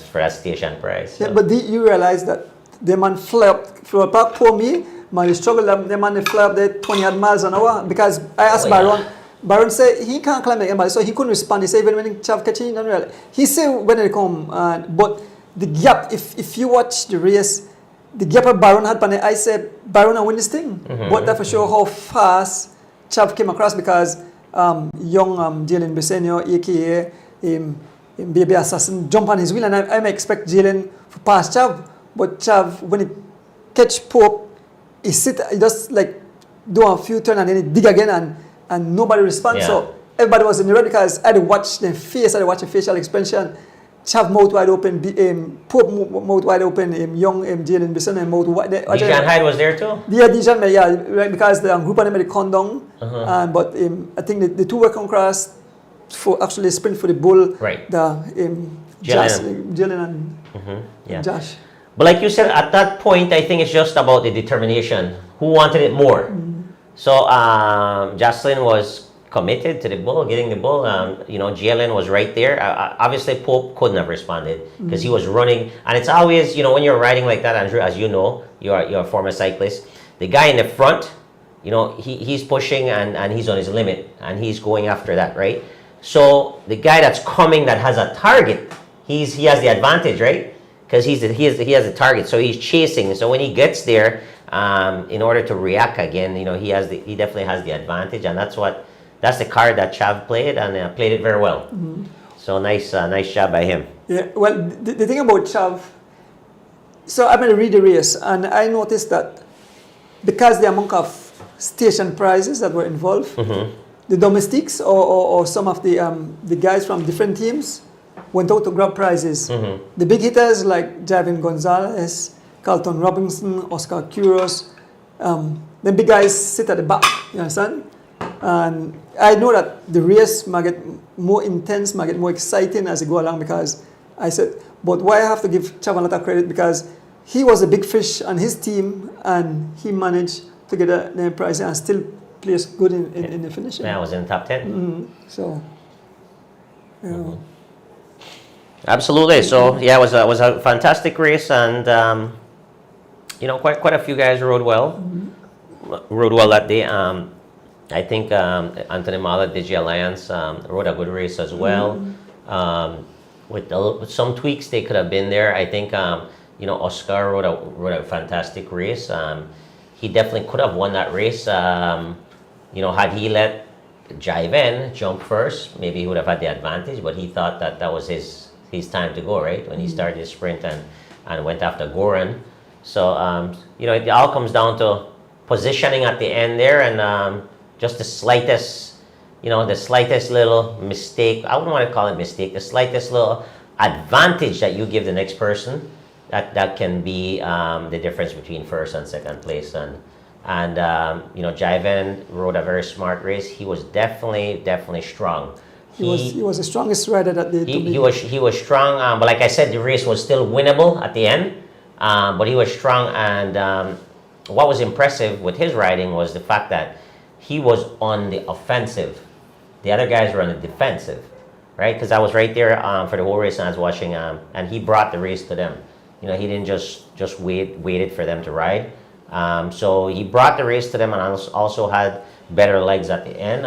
for that station prize. Yeah, So. but you realize that the man fly up back for me, man, he struggled up, the man they fly up there 20 odd miles an hour because I asked Baron. Baron said he can't climb the animal, so he couldn't respond. He said even when he chav catching, he don't really. He said when they come, but the gap, if you watch the race, the gap that Baron had, I said Baron will win this thing. But that for sure how fast Chav came across because young Jalen Besenio, aka Baby Assassin, jump on his wheel, and I may expect Jalen to pass Chav, but Chav when he catch Pope, he just like do a few turns and then he dig again and nobody responds. Yeah. So everybody was in the red because I had to watch the face, I had to watch the facial expression. Chav mouth wide open, Pope mouth wide open, young Jalen Besenio mouth wide. Dijon Hyde was there too? Yeah, Dijon, right, because the group of them had come down, but I think the two were come across for actually sprint for the bull. Right. Jalen and Josh. But like you said, at that point, I think it's just about the determination. Who wanted it more? So Jocelyn was committed to the bull, getting the bull. Jalen was right there. Obviously, Pope couldn't have responded because he was running. And it's always, when you're riding like that, Andrew, as you know, you're a former cyclist. The guy in the front, he's pushing and he's on his limit and he's going after that, right? So the guy that's coming that has a target, he has the advantage, right? Because he has the target, so he's chasing. So when he gets there, in order to react again, he definitely has the advantage, and that's the card that Chav played, and played it very well. So nice job by him. Yeah. Well, the thing about Chav, so I'm going to read the race, and I noticed that because the amount of station prizes that were involved, the domestics or some of the guys from different teams went out to grab prizes. The big hitters like Javin Gonzalez, Carlton Robinson, Oscar Kuros, the big guys sit at the back, you understand? And I know that the race might get more intense, might get more exciting as it go along because I said, but why I have to give Chav a lot of credit because he was a big fish on his team and he managed to get the prize and still place good in the finishing. Yeah, I was in the top 10. So, Absolutely. So yeah, it was a fantastic race, and quite a few guys rode well that day. I think Anthony Mala, Digi Alliance, rode a good race as well. With some tweaks, they could have been there. I think Oscar rode a fantastic race. He definitely could have won that race. Had he let Jiven jump first, maybe he would have had the advantage. But he thought that was his time to go, right? When he started his sprint and went after Goran. So it all comes down to positioning at the end there, and just the slightest little mistake. I wouldn't want to call it mistake. The slightest little advantage that you give the next person, that can be the difference between first and second place. And Jiven rode a very smart race. He was definitely strong. He was the strongest rider that day. He was strong, but like I said, the race was still winnable at the end. But he was strong, and what was impressive with his riding was the fact that he was on the offensive. The other guys were on the defensive, right? Because I was right there for the whole race, and I was watching, and he brought the race to them. He didn't just waited for them to ride. So he brought the race to them, and also had better legs at the end.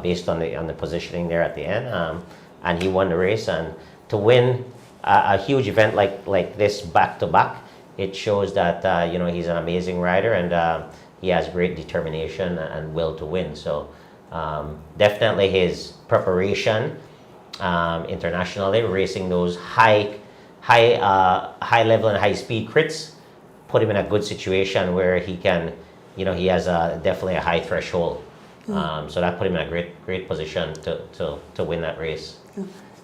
Based on the positioning there at the end, and he won the race. And to win a huge event like this back to back, it shows that he's an amazing rider, and he has great determination and will to win. So definitely his preparation internationally, racing those high level and high speed crits, put him in a good situation where he can, he has definitely a high threshold So that put him in a great position to win that race.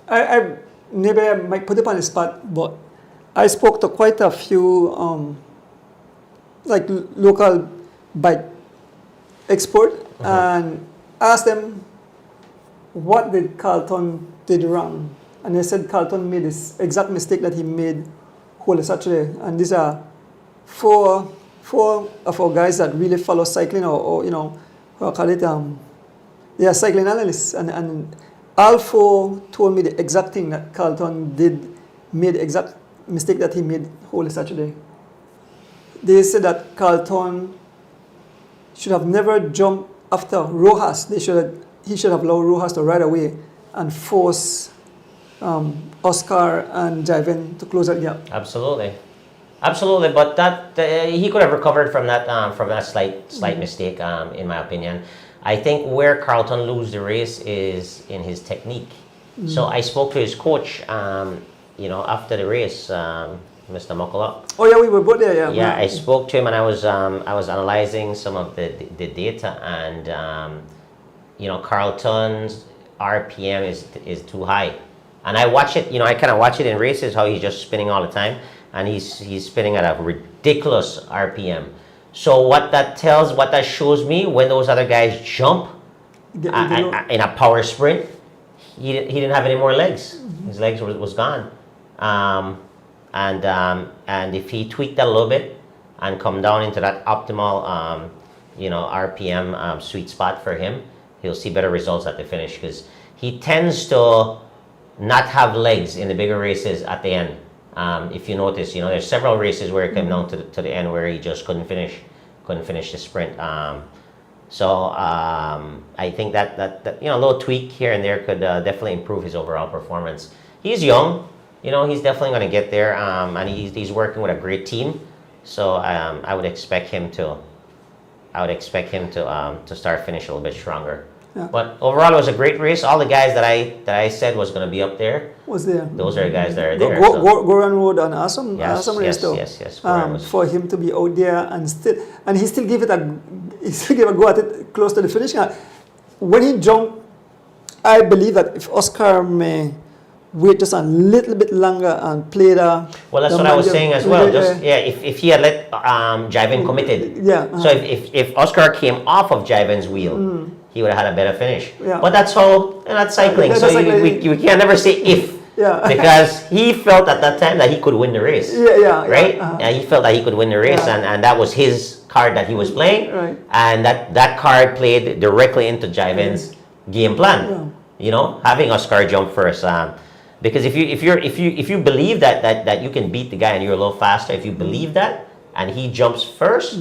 I maybe I might put it on the spot, but I spoke to quite a few like local bike expert and asked them what did Carlton did wrong, and they said Carlton made this exact mistake that he made whole Saturday, and these are four of our guys that really follow cycling or you know, what I call it, they are cycling analysts, and all four told me the exact thing that Carlton made the exact mistake that he made whole Saturday. They said that Carlton should have never jumped after Rojas. He should have allowed Rojas to ride away and force Oscar and Javen to close that gap. Absolutely. But that he could have recovered from that slight mistake, in my opinion. I think where Carlton lose the race is in his technique. So I spoke to his coach, after the race, Mr. Muckle. Oh yeah, we were both there. Yeah. Yeah, I spoke to him and I was analyzing some of the data, and Carlton's RPM is too high, and I watch it. I kind of watch it in races how he's just spinning all the time, and he's spinning at a ridiculous RPM. So what that shows me, when those other guys jump in a power sprint, he didn't have any more legs. His legs was gone. And if he tweaked that a little bit and come down into that optimal, RPM sweet spot for him, he'll see better results at the finish, because he tends to not have legs in the bigger races at the end. If you notice, there's several races where it came down to the end where he just couldn't finish the sprint. So I think that a little tweak here and there could definitely improve his overall performance. He's young. He's definitely going to get there, and he's working with a great team. So I would expect him to start finish a little bit stronger. Yeah. But overall, it was a great race. All the guys that I said was going to be up there Was there? Those are the guys that are there. Goran rode an awesome race though. Yes. For him to be out there and he still gave a go at it close to the finish line. When he jumped, I believe that if Oscar may wait just a little bit longer and play the... Well, that's what I was saying as well. If he had let Javen committed. So if Oscar came off of Javen's wheel, he would have had a better finish. But that's how, that's cycling. So you can never say if. Because he felt at that time that he could win the race. Right? He felt that he could win the race, and that was his card that he was playing. Right. And that card played directly into Javen's game plan. Having Oscar jump first. Because if you believe that you can beat the guy and you're a little faster, if you believe that and he jumps first,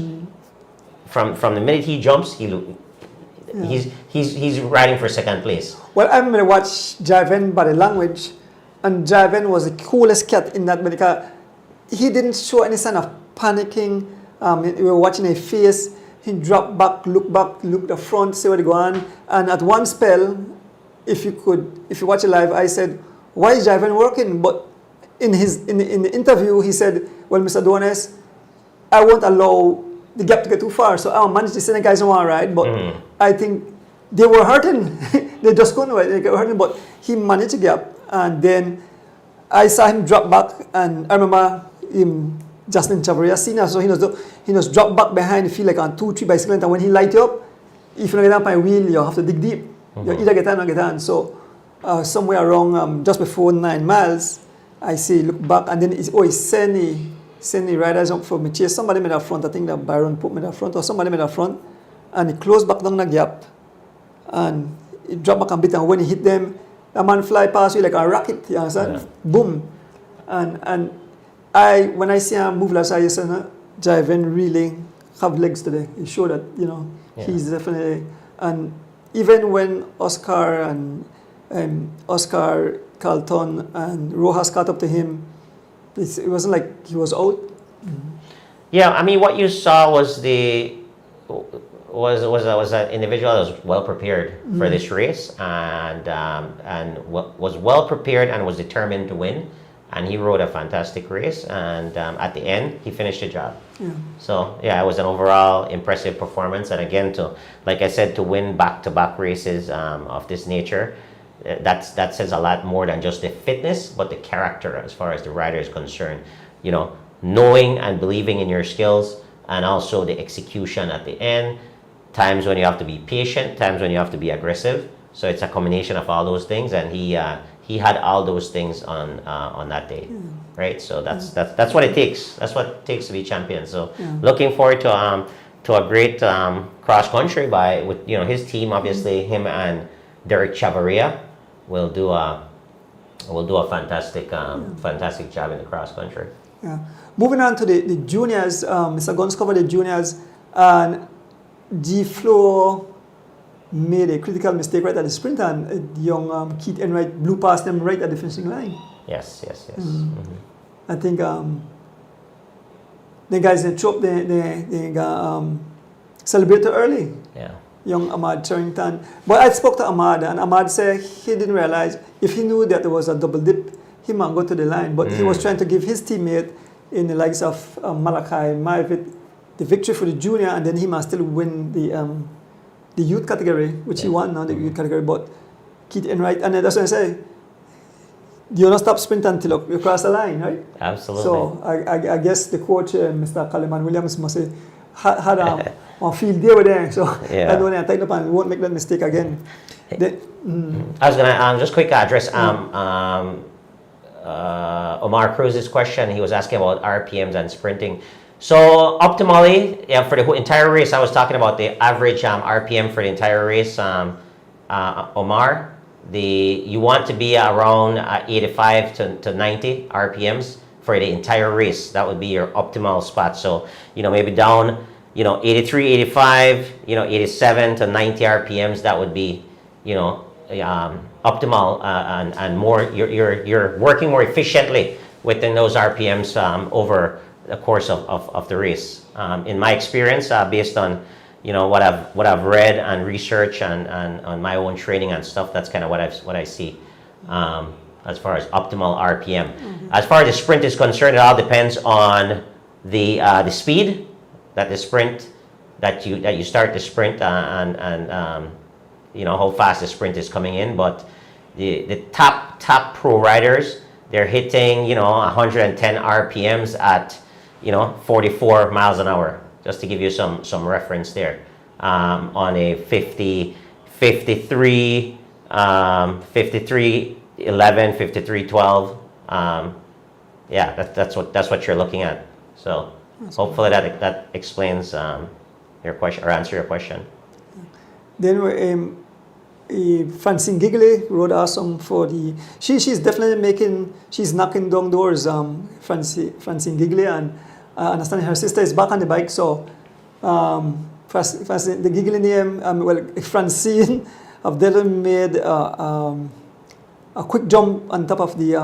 from the minute he jumps, he's riding for second place. Well, I'm gonna watch Javen body language, and Javen was the coolest cat in that because he didn't show any sign of panicking. We were watching his face. He dropped back, looked the front, see where they go on, and at one spell, if you watch it live, I said, why is Javen working? But in the interview, he said, well, Mr. Dones, I won't allow the gap to get too far, so I'll manage to send the guys on one ride. But I think they were hurting. They just couldn't ride. They were hurting, but he managed the gap. And then I saw him drop back, and I remember him, Justin Chavarria Senior, so he was drop back behind the field like on 2-3 bicycles, and when he light you up, if you don't get up my wheel, you have to dig deep. You either get on or get on. So somewhere around just before 9 miles, I see look back, and then he send the riders up for me. Chase somebody made that front. I think that Byron put me that front, or somebody made that front, and he closed back down the gap, and he dropped back a bit. And when he hit them, a man fly past you like a rocket. You understand? Yeah. Boom, and when I see him move like that, I said, Javen really have legs today. He showed that he's definitely. And even when Oscar and Oscar, Carlton, and Rojas caught up to him, it wasn't like he was out. Yeah, I mean, what you saw was an individual that was well prepared for this race, and was well prepared and was determined to win. and he rode a fantastic race, and at the end, he finished the job. Yeah. So yeah, it was an overall impressive performance, and again, like I said, to win back-to-back races of this nature, that says a lot more than just the fitness, but the character as far as the rider is concerned. You know, knowing and believing in your skills, and also the execution at the end. Times when you have to be patient, times when you have to be aggressive. So it's a combination of all those things, and he had all those things on that day, right? So that's what it takes. That's what it takes to be champion. So looking forward to a great cross country with his team. Obviously, him and Derek Chavarria will do a fantastic job in the cross country. Yeah. Moving on to the juniors, Mr. Guns covered the juniors, and G Flow made a critical mistake right at the sprint, and young Keith Enright blew past them right at the finishing line. Yes. I think the guys in Troop, they got celebrated early. Yeah. Young Ahmad Charrington. But I spoke to Ahmad, and Ahmad said he didn't realize, if he knew that there was a double dip, he might go to the line. But he was trying to give his teammate in the likes of Malachi Marvit the victory for the junior, and then he must still win the youth category, which he won now, the youth category. But Keith Enright, and that's what I say, you don't stop sprinting until you cross the line, right? Absolutely. So I guess the coach, Mr. Coleman Williams, must have had a field day with them. So I know they tighten up and won't make that mistake again. I was gonna just quick address Omar Cruz's question. He was asking about RPMs and sprinting. So optimally, for the entire race, I was talking about the average RPM for the entire race. Omar, you want to be around 85 to 90 RPMs for the entire race. That would be your optimal spot. So maybe down 83, 85, 87 to 90 RPMs. That would be optimal and more. You're working more efficiently within those RPMs over the course of the race. In my experience, based on what I've read and research and on my own training and stuff, that's kind of what I see as far as optimal RPM. As far as the sprint is concerned, it all depends on the speed that you start the sprint and how fast the sprint is coming in. But the top pro riders, they're hitting 110 RPMs at 44 miles an hour, just to give you some reference there, on a 53 11, 53 12. That's what you're looking at. So hopefully that explains your question or answer your question. Then Francine Gigley rode awesome for the. She's definitely she's knocking down doors. Francine Gigley, and understanding her sister is back on the bike. So Francine, the Gigley name, Francine have definitely made a quick jump on top of the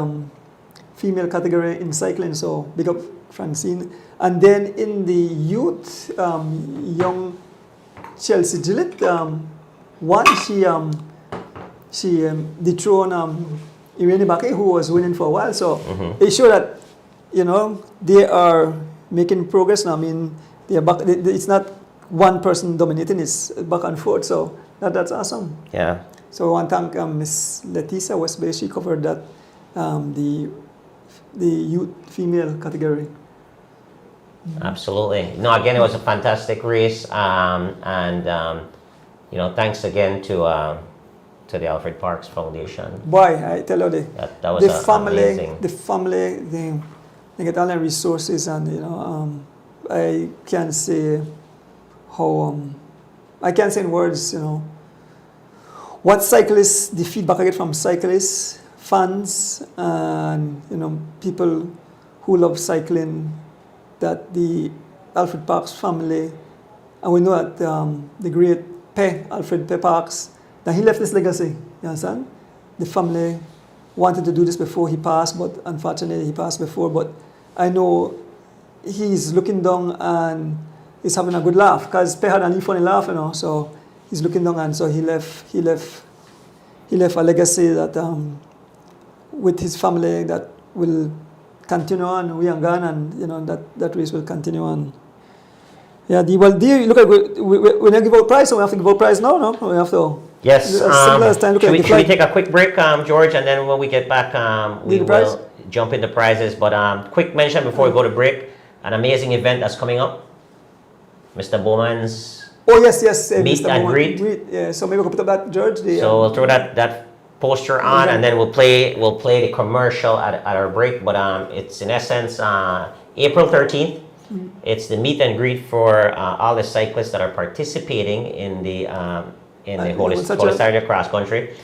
female category in cycling. So big up Francine. And then in the youth, young Chelsea Gillett. She dethroned Irene Bakke, who was winning for a while. So it showed that they are making progress now. I mean, they are back. It's not one person dominating; it's back and forth. So that's awesome. Yeah. So I want to thank Miss Leticia Westbay. She covered that the youth female category. Absolutely. No, again, it was a fantastic race, thanks again to the Alfred Parks Foundation. Boy, I tell you, that was amazing. The family, they get all the resources, and I can't say how I can't say in words, what cyclists, the feedback I get from cyclists, fans, and people who love cycling, that the Alfred Parks family, and we know that the great Alfred Parks, that he left this legacy, you understand? The family wanted to do this before he passed, but unfortunately he passed before. But I know he's looking down and he's having a good laugh, because Pe had a funny laugh, so he's looking down, and so he left a legacy that with his family, that will continue on. We are gone, and you know that race will continue on. Yeah, look at when you give out prize, so we have to give out prize now, no? We have to. Yes. As simple as time. Look at the Should we flight. take a quick break, George, and then when we get back, we the prize? will jump into prizes. But quick mention before we go to break: an amazing event that's coming up. Mr. Bowman's. Oh yes. Meet Mr. and Bowman. greet. Yeah, so maybe we can put up that, George. So we'll throw that poster on, and then we'll play the commercial at our break. But it's in essence April 13th. It's the meet and greet for all the cyclists that are participating in the Holy Saturday Cross Country.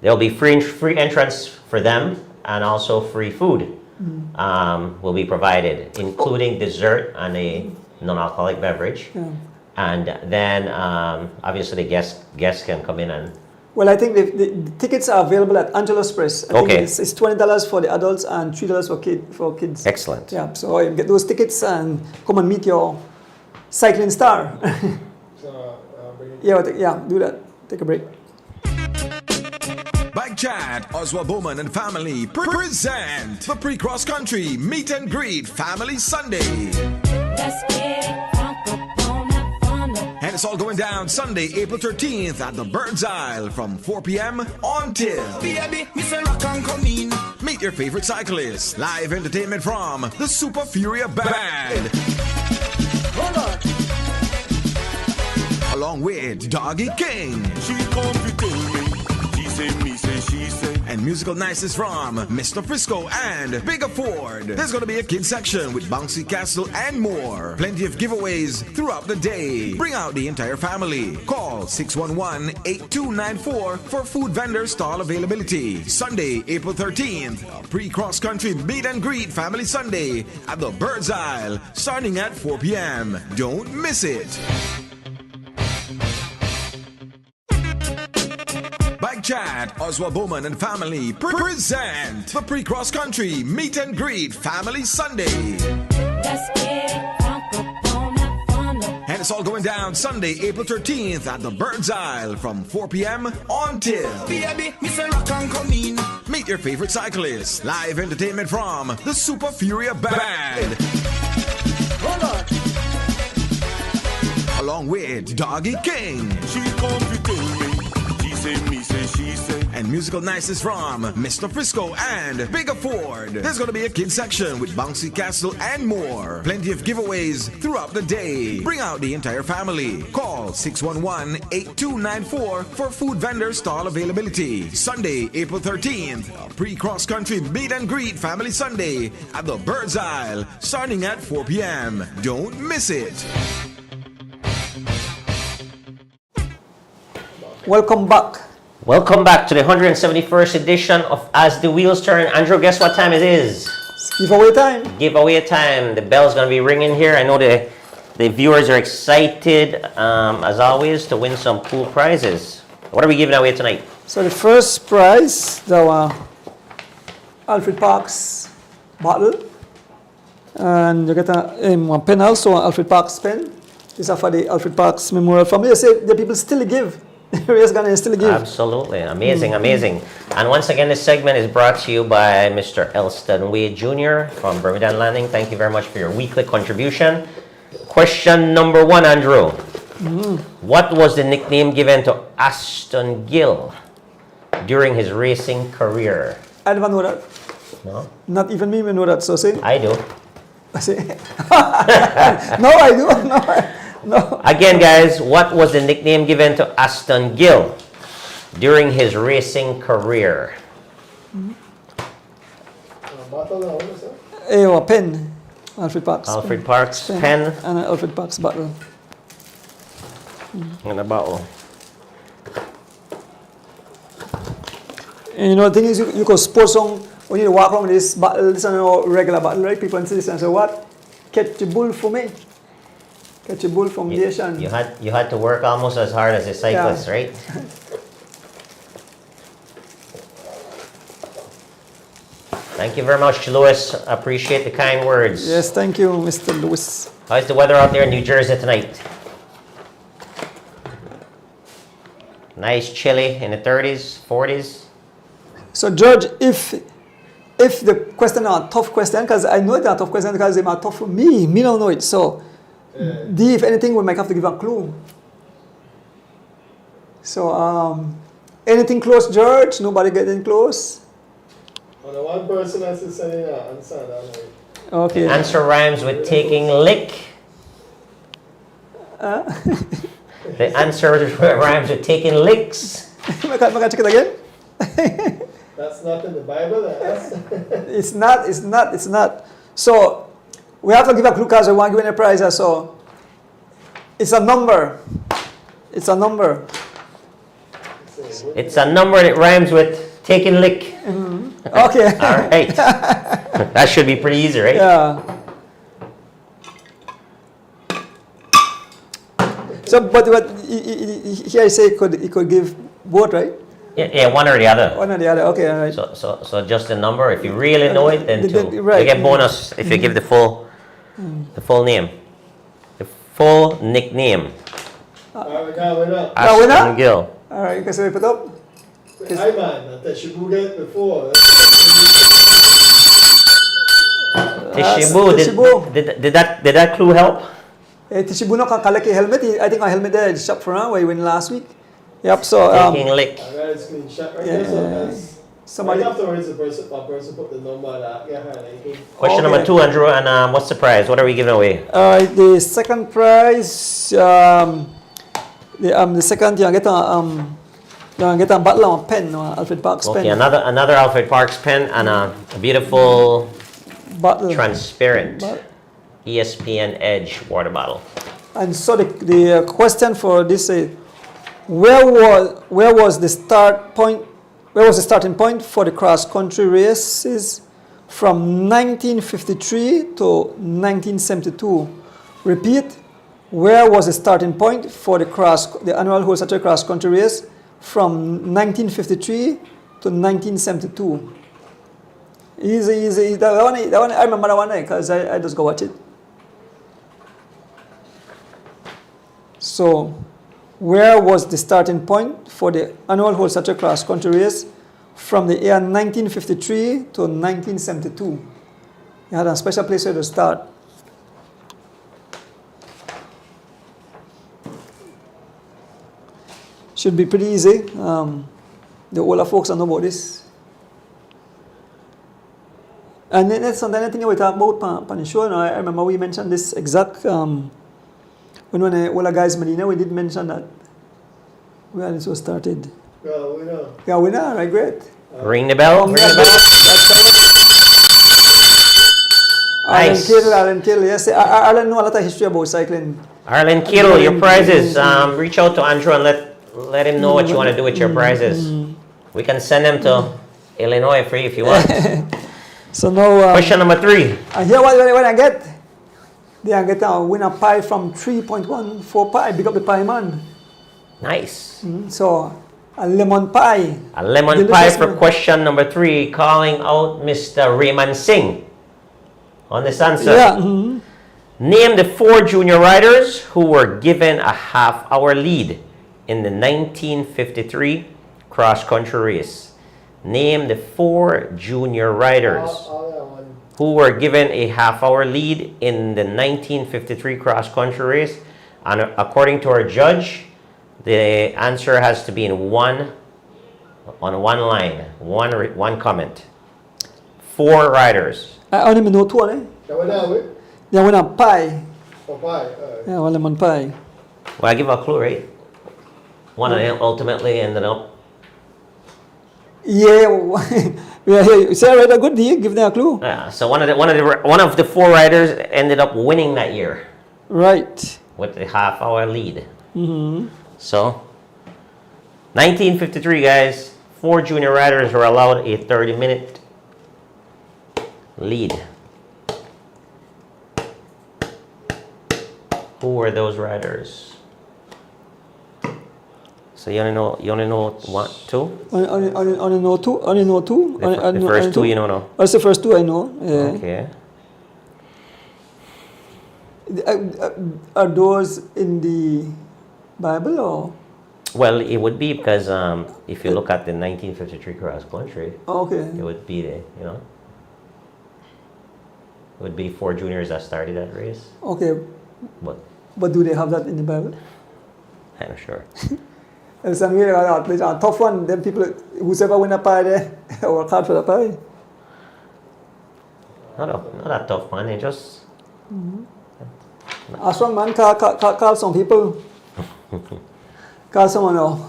There'll be free entrance for them, and also free food will be provided, including dessert and a non-alcoholic beverage. Yeah. And then obviously the guests can come in and. Well, I think the tickets are available at Angelo's Press. I think Okay. it's $20 for the adults and $3 for kids. Excellent. Yeah, so you get those tickets and come and meet your cycling star. Bring it. Yeah, do that. Take a break. Bike Chat, Oswald Bowman and family present the Pre-Cross Country Meet and Greet Family Sunday. Let's get it crunk up on that fun. And it's all going down Sunday, April 13th at the Bird's Isle from 4 p.m. until. Baby, Mr. Rock and come in. Meet your favorite cyclists. Live entertainment from the Super Furia Band. Hold on. Along with Doggy King. She come to tell me. She say, me say, she say. And musical niceness from Mr. Frisco and Bigger Ford. There's gonna be a kid section with Bouncy Castle and more. Plenty of giveaways throughout the day. Bring out the entire family. Call 611-8294 for food vendor stall availability. Sunday, April 13th, a pre-cross country meet and greet family Sunday at the Bird's Isle, starting at 4 p.m. Don't miss it. Bike Chat, Oswald Bowman and family present the Pre-Cross Country Meet and Greet Family Sunday. Let's get it crunk up on that fun. And it's all going down Sunday, April 13th at the Bird's Isle from 4 p.m. until. Baby, Mr. Rock and come in. Meet your favorite cyclists. Live entertainment from the Super Furia Band. Hold on. Along with Doggy King. She come to tell me. She say, me say, she say. And musical niceness from Mr. Frisco and Bigger Ford. There's gonna be a kid section with Bouncy Castle and more. Plenty of giveaways throughout the day. Bring out the entire family. Call 611-8294 for food vendor stall availability. Sunday, April 13th, a pre-cross country meet and greet family Sunday at the Bird's Isle, starting at 4 p.m. Don't miss it. Welcome back. Welcome back to the 171st edition of As the Wheels Turn. Andrew, guess what time it is? It's giveaway time. Giveaway time. The bell's going to be ringing here. I know the viewers are excited, as always, to win some cool prizes. What are we giving away tonight? So the first prize is our Alfred Parks bottle. And you get a pen also, an Alfred Parks pen. These are for the Alfred Parks Memorial Family. You say the people still give. We're going to still give. Absolutely. Amazing, amazing. And once again, this segment is brought to you by Mr. Elston Wade Jr. from Birmingham Landing. Thank you very much for your weekly contribution. Question number 1, Andrew. What was the nickname given to Aston Gill during his racing career? I never know that. No? Not even me know that. So say. I do. Say. No, I do. No. Again, guys, what was the nickname given to Aston Gill during his racing career? Bottle, what is that? A pen. Alfred Parks. Alfred Parks pen And an Alfred Parks bottle. and a bottle. And you know, the thing is, you could sport some when you walk around with this bottle, this is no regular bottle, right? People see this and say, what? Catch a bull for me. Catch a bull from the ocean. You had to work almost as hard as a cyclist, Yeah. right? Thank you very much, Lewis. Appreciate the kind words. Yes, thank you, Mr. Lewis. How's the weather out there in New Jersey tonight? Nice chilly in the 30s, 40s. So, George, if if the question are a tough question, because I know it's a tough question because they are tough for me. Me don't know it. So, D, if anything, we might have to give a clue. So, anything close, George? Nobody getting close? Only one person has to say answer that way. Okay. Answer rhymes with taking lick. The answer rhymes with taking licks. I can check it again. That's not in the Bible. It's not. So, we have to give a clue because we want to give any prize. So, it's a number. It's a number. It's a number that rhymes with taking lick. Okay. All right. That should be pretty easy, right? Yeah. So, but here I say it could give both, right? Yeah, one or the other. One or the other. Okay, all right. So just the number. If you really know it, then two. Right. You get bonus if you give the full name, the full nickname. We can't win up. Ashton Gill. All right, you can say put up. Hi man, that should get it before. Tishibu. Tishibu. Did that clue help? Tishibu no kalaki helmet. I think a helmet there is shop for where he went last week. Yep. So Taking lick. I got a screenshot right Yeah. there. So somebody. right afterwards, the person put the number that highlighted. Question Okay. number 2, Andrew, and what's the prize? What are we giving away? The second prize. The second you get a bottle of pen, Alfred Parks Okay, pen. another Alfred Parks pen and a beautiful Bottle. transparent But- ESPN Edge water bottle. And so the question for this is, where was the start point? Where was the starting point for the cross country races from 1953 to 1972? Repeat. Where was the starting point for the annual whole Saturday cross country race from 1953 to 1972? Easy. That one, I remember that one because I just go watch it. So, where was the starting point for the annual whole Saturday cross country race from the year 1953 to 1972? You had a special place where to start. Should be pretty easy. The older folks know about this. And then that's something I think we talk about on the show. I remember we mentioned this exact when the older guys Medina, we did mention that where this was started. Well, we know. Yeah, we know, right? Great. Ring the bell. Ring the bell. Nice. Arlen Kill, yes. Arlen know a lot of history about cycling. Arlen Kittle, your prizes. Reach out to Andrew and let him know what you want to do with your prizes. We can send them to Illinois free if you want. So now, Question number 3. and here what I get? They are get a winner pie from 3.14 pie. Big up the pie man. Nice. So a lemon pie. A lemon Delicious pie for one. question number 3, calling out Mr. Raymond Singh. On this answer. Yeah. Name the 4 junior riders who were given a half-hour lead in the 1953 cross-country race. Name the 4 junior riders All that one. who were given a half-hour lead in the 1953 cross-country race. And according to our judge, the answer has to be in one line, one comment. 4 riders. I only know 2 eh? That one now, wait. They win a pie. For pie. Yeah, one lemon pie. Well, I give a clue, right? One of them ultimately ended up. Yeah, you say right, a good deal. Give them a clue. Yeah, so one of the 4 riders ended up winning that year Right. with a half-hour lead. So, 1953, guys, 4 junior riders were allowed a 30-minute lead. Who were those riders? So you only know 1, 2? Only know 2. Only know 2. The first 2 you don't know. That's the first 2 I know. Yeah. Okay. Are those in the Bible or? Well, it would be because if you look at the 1953 cross country, Okay. it would be the would be 4 juniors that started that race. Okay, But do they have that in the Bible? I'm not sure. It's a tough one. Then people, whoever win a pie there, work hard for the pie. Not that tough, man. It just A strong man call some people. Call someone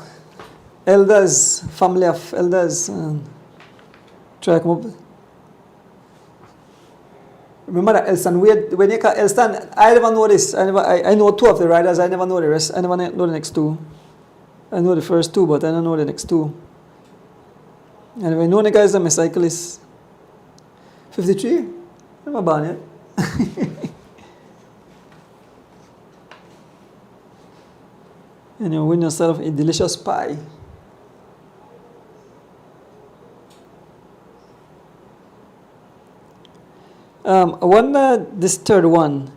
elders, family of elders, and try to come up. Remember that Elston Wade, when you call Elston, I never know this. I know 2 of the riders, I never know the rest. I never know the next 2. I know the first 2, but I don't know the next 2. And I know the guys that my cyclist. 53? Never born yet. And you win yourself a delicious pie. I wonder this third one,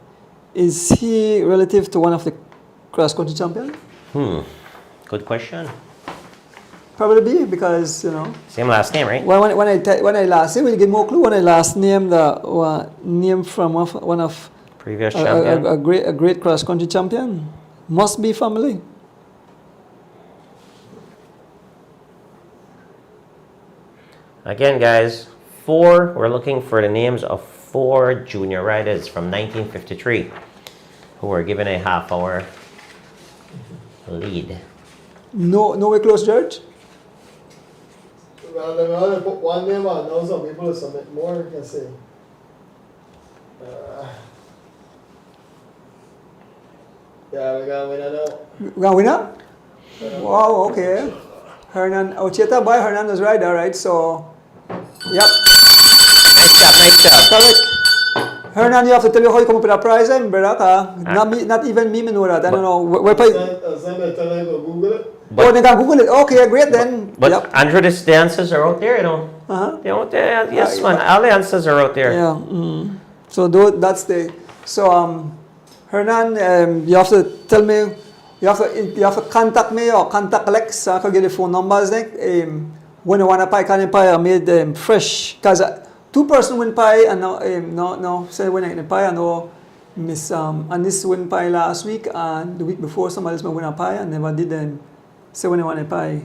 is he relative to one of the cross-country champions? Good question. Probably be, because, Same last name, right? when I last name, we'll give more clue. When I last name the name from one of Previous champion. a great cross-country champion, must be family. Again, guys, 4. We're looking for the names of 4 junior riders from 1953 who were given a half-hour lead. No way close, George. Well, then I'll put one name on. Now some people will submit more, you can say. Yeah, we're gonna win it now. We gonna win it? Wow, okay. Hernan Ocheta by Hernandez rider, right? So, yep, Nice job. correct. Hernan, you have to tell you how you come up with a prize, brother. Not even me know that. I don't know. Where Send me tell you to Google it. Oh, they can Google it. Okay, great then. But Yep. Andrew, the answers are out there, Uh-huh. They're out there. Yes, man. All the answers are out there. Yeah. So that's the. So Hernan, you have to tell me. You have to contact me or contact Lex. So I can get the phone numbers. When you want a pie, can you pie? I made fresh. Cause 2 person win pie and no. Say when I get the pie, I know Miss and this win pie last week and the week before somebody else may win a pie and never did them. Say when I want a pie.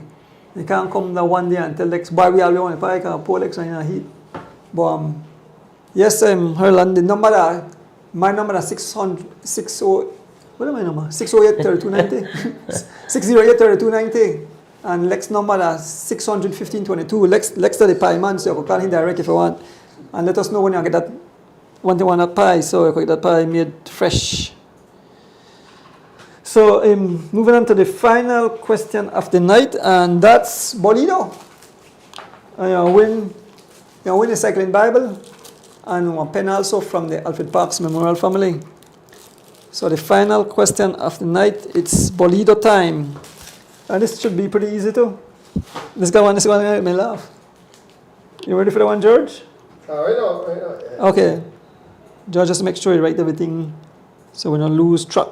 You can't come the one day and tell Lex, boy, we all want a pie, because poor Lex in a heat. But yes, Herland, the number my number is 608, what am I number? 608-3290. 608-3290. And Lex number is 615-22. Lex to the pie man, so you can call him direct if you want. And let us know when you get that, when you want that pie, so you can get that pie made fresh. So moving on to the final question of the night, and that's Bolido. You win a cycling Bible and one pen also from the Alfred Parks Memorial family. So the final question of the night, it's Bolido time. And this should be pretty easy too. This one made me laugh. You ready for the one, George? Right now. Yeah. Okay. George, just make sure you write everything so we don't lose track.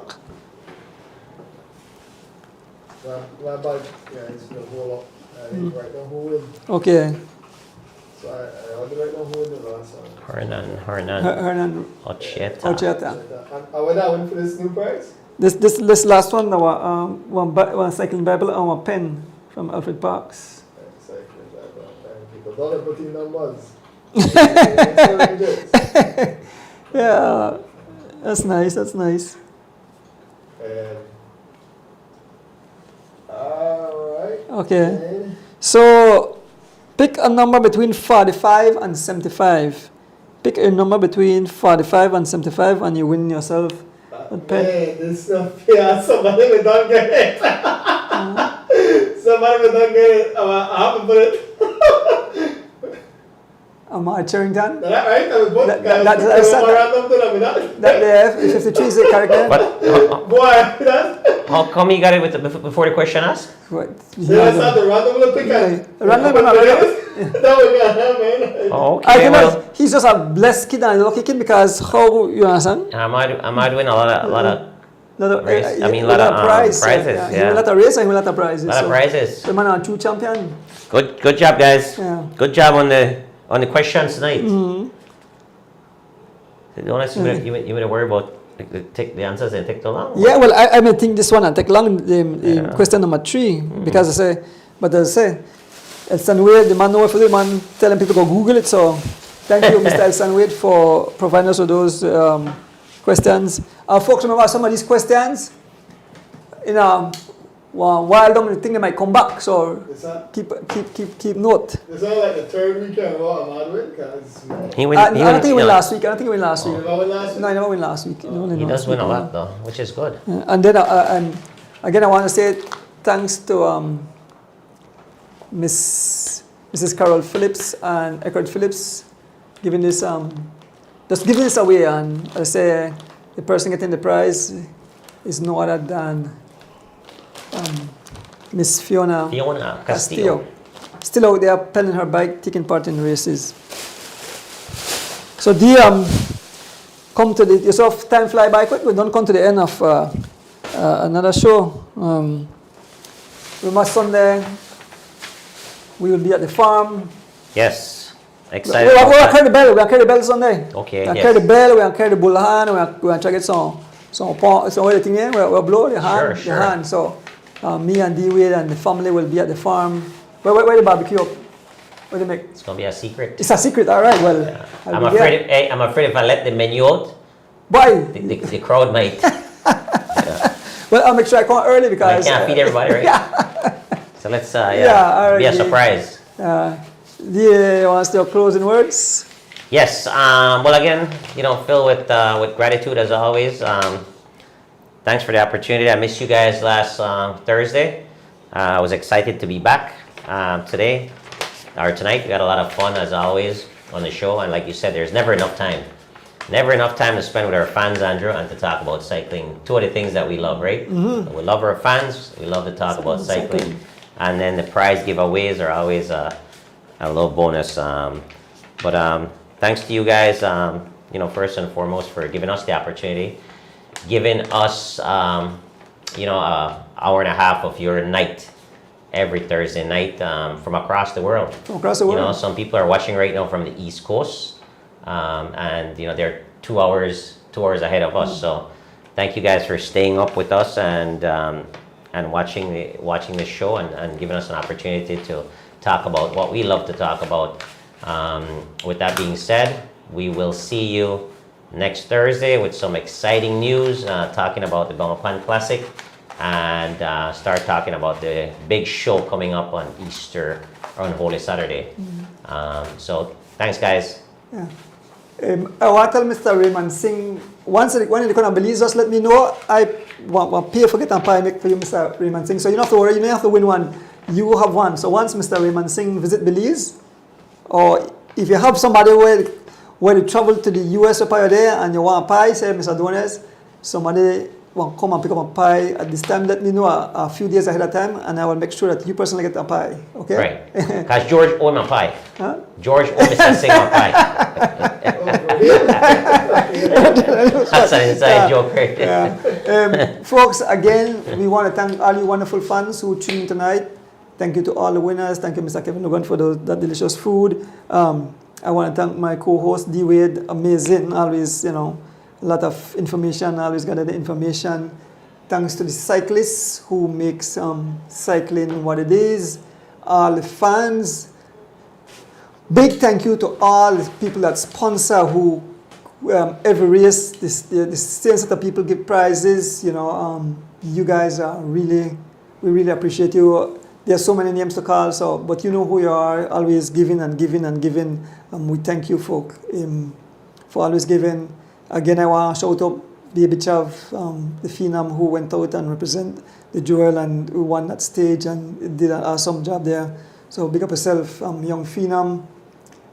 My bag, it's the whole up. I didn't write down who win. Okay. So I already write down who win the last one. Hernan Ocheta. Ocheta. And when I win for this new prize? This last one, one cycling Bible and one pen from Alfred Parks. Cycling Bible and people don't put in numbers. Yeah, that's nice. That's nice. Alright. Okay. So pick a number between 45 and 75. Pick a number between 45 and 75 and you win yourself a pen. Man, this stuff, yeah, somebody will not get it. Somebody will not get it. I have to put it. At Charrington. That right? I will put That the 53 is the correct name. But Boy, how come you got it with before the question asked? What? that's not the random little pick. Random. That was man. Oh, I okay. cannot, Well, he's just a blessed kid and a lucky kid because how, you understand? am I doing a lot of race? I mean, lot of prizes. Yeah. He Yeah. a lot of race and he a lot of prizes. A lot of prizes. The man a true champion. Good job, guys. Yeah. Good job on the questions tonight. Don't you would worry about the answers and take too long? Yeah, well, I may think this one and take long. Question number 3, because I say, but as I say, Elson Wade, the man know for the man telling people to go Google it. So thank you, Mr. Elson Wade, for providing us with those questions. Folks, remember some of these questions, while down the thing they might come back. So keep note. It's not like the third weekend of what I'm out with, because He I don't think he went last week. I don't think he went last you week. know what last No, he never went last week. He does win a lot though, which is good. And then again, I want to say thanks to Mrs. Carol Phillips and Eckert Phillips giving this just giving this away. And I say the person getting the prize is no other than Miss Fiona Castillo. Still out there pedaling her bike, taking part in races. So come to the yourself time fly by quick. We don't come to the end of another show. We must Sunday. We will be at the farm. Yes, We excited. will carry the bell. We will carry the bell Sunday. Okay, We will yes. carry the bell. We will carry the bullhorn. We will try to get some other thing here. We will blow the hand. Sure. The hand. So me and D Wade and the family will be at the farm. Where the barbecue up? What do they make? It's gonna be a secret. It's a secret. All right. Well, I'm afraid. I'm afraid if I let the menu out, Why? the crowd might. Well, I'll make sure I come early I because can't feed everybody, right? So let's all right, be a surprise. D wants to closing words. Yes. Well, again, filled with gratitude as always. Thanks for the opportunity. I missed you guys last Thursday. I was excited to be back today or tonight. We had a lot of fun as always on the show, and like you said, there's never enough time. Never enough time to spend with our fans, Andrew, and to talk about cycling. Two of the things that we love, right? Mm-hmm. We love our fans. We love to talk about cycling. And then the prize giveaways are always a little bonus. But thanks to you guys, first and foremost, for giving us the opportunity, giving us, an hour and a half of your night every Thursday night from across the world. From across the world. Some people are watching right now from the East Coast. And they're 2 hours ahead of us. So thank you guys for staying up with us and watching the show and giving us an opportunity to talk about what we love to talk about. With that being said, we will see you next Thursday with some exciting news, talking about the Belmopan Classic, and start talking about the big show coming up on Easter or on Holy Saturday. So thanks, guys. Yeah. I want to tell Mr. Raymond Singh, when you come and believe, just let me know. I want pay for get and pie make for you, Mr. Raymond Singh. So you don't have to worry, you don't have to win one. You have one. So once Mr. Raymond Singh visit Belize, or if you have somebody where you travel to the US or pie there and you want a pie, say Mr. Dones, somebody want come and pick up a pie at this time, let me know a few days ahead of time, and I will make sure that you personally get a pie. Okay? Right. Because George owed my pie. Huh? George owed Mr. Singh my pie. That's an inside joke, right? Yeah. Folks, again, we want to thank all you wonderful fans who tuned in tonight. Thank you to all the winners. Thank you, Mr. Kevin Logan, for that delicious food. I want to thank my co-host, D Wade. Amazing. Always, a lot of information. Always gather the information. Thanks to the cyclists who makes cycling what it is. All the fans. Big thank you to all the people that sponsor who every race, the same set of people give prizes. You guys are we really appreciate you. There's so many names to call, but you know who you are. Always giving and giving and giving. We thank you for always giving. Again, I want to shout out Baby Chav, the phenom who went out and represent the Jewel and who won that stage and did an awesome job there. So big up yourself, young phenom.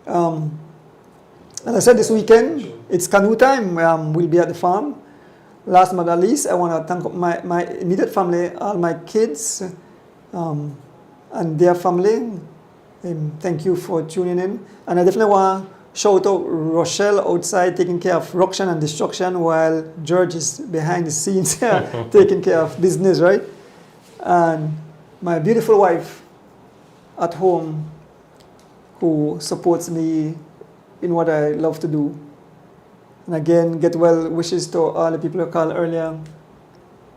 As I said, this weekend, it's canoe time. We'll be at the farm. Last but not least, I want to thank my immediate family, all my kids and their family. Thank you for tuning in. And I definitely want to shout out Rochelle outside taking care of ruction and destruction while George is behind the scenes taking care of business, right? And my beautiful wife at home who supports me in what I love to do. And again, get well wishes to all the people who called earlier.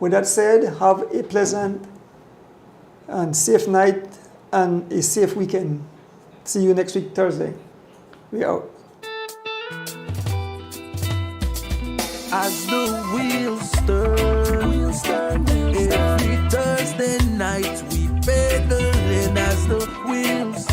With that said, have a pleasant and safe night and a safe weekend. See you next week, Thursday. We out. As the wheels turn, every Thursday night we pedaling. As the wheels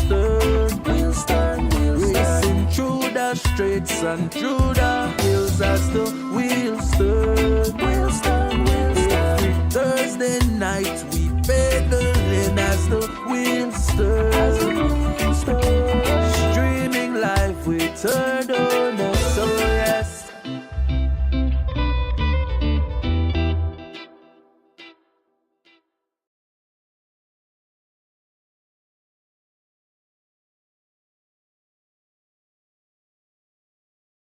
turn, racing through the streets and through the hills. As the wheels turn, every Thursday night we pedaling. As the wheels turn, streaming live we turn.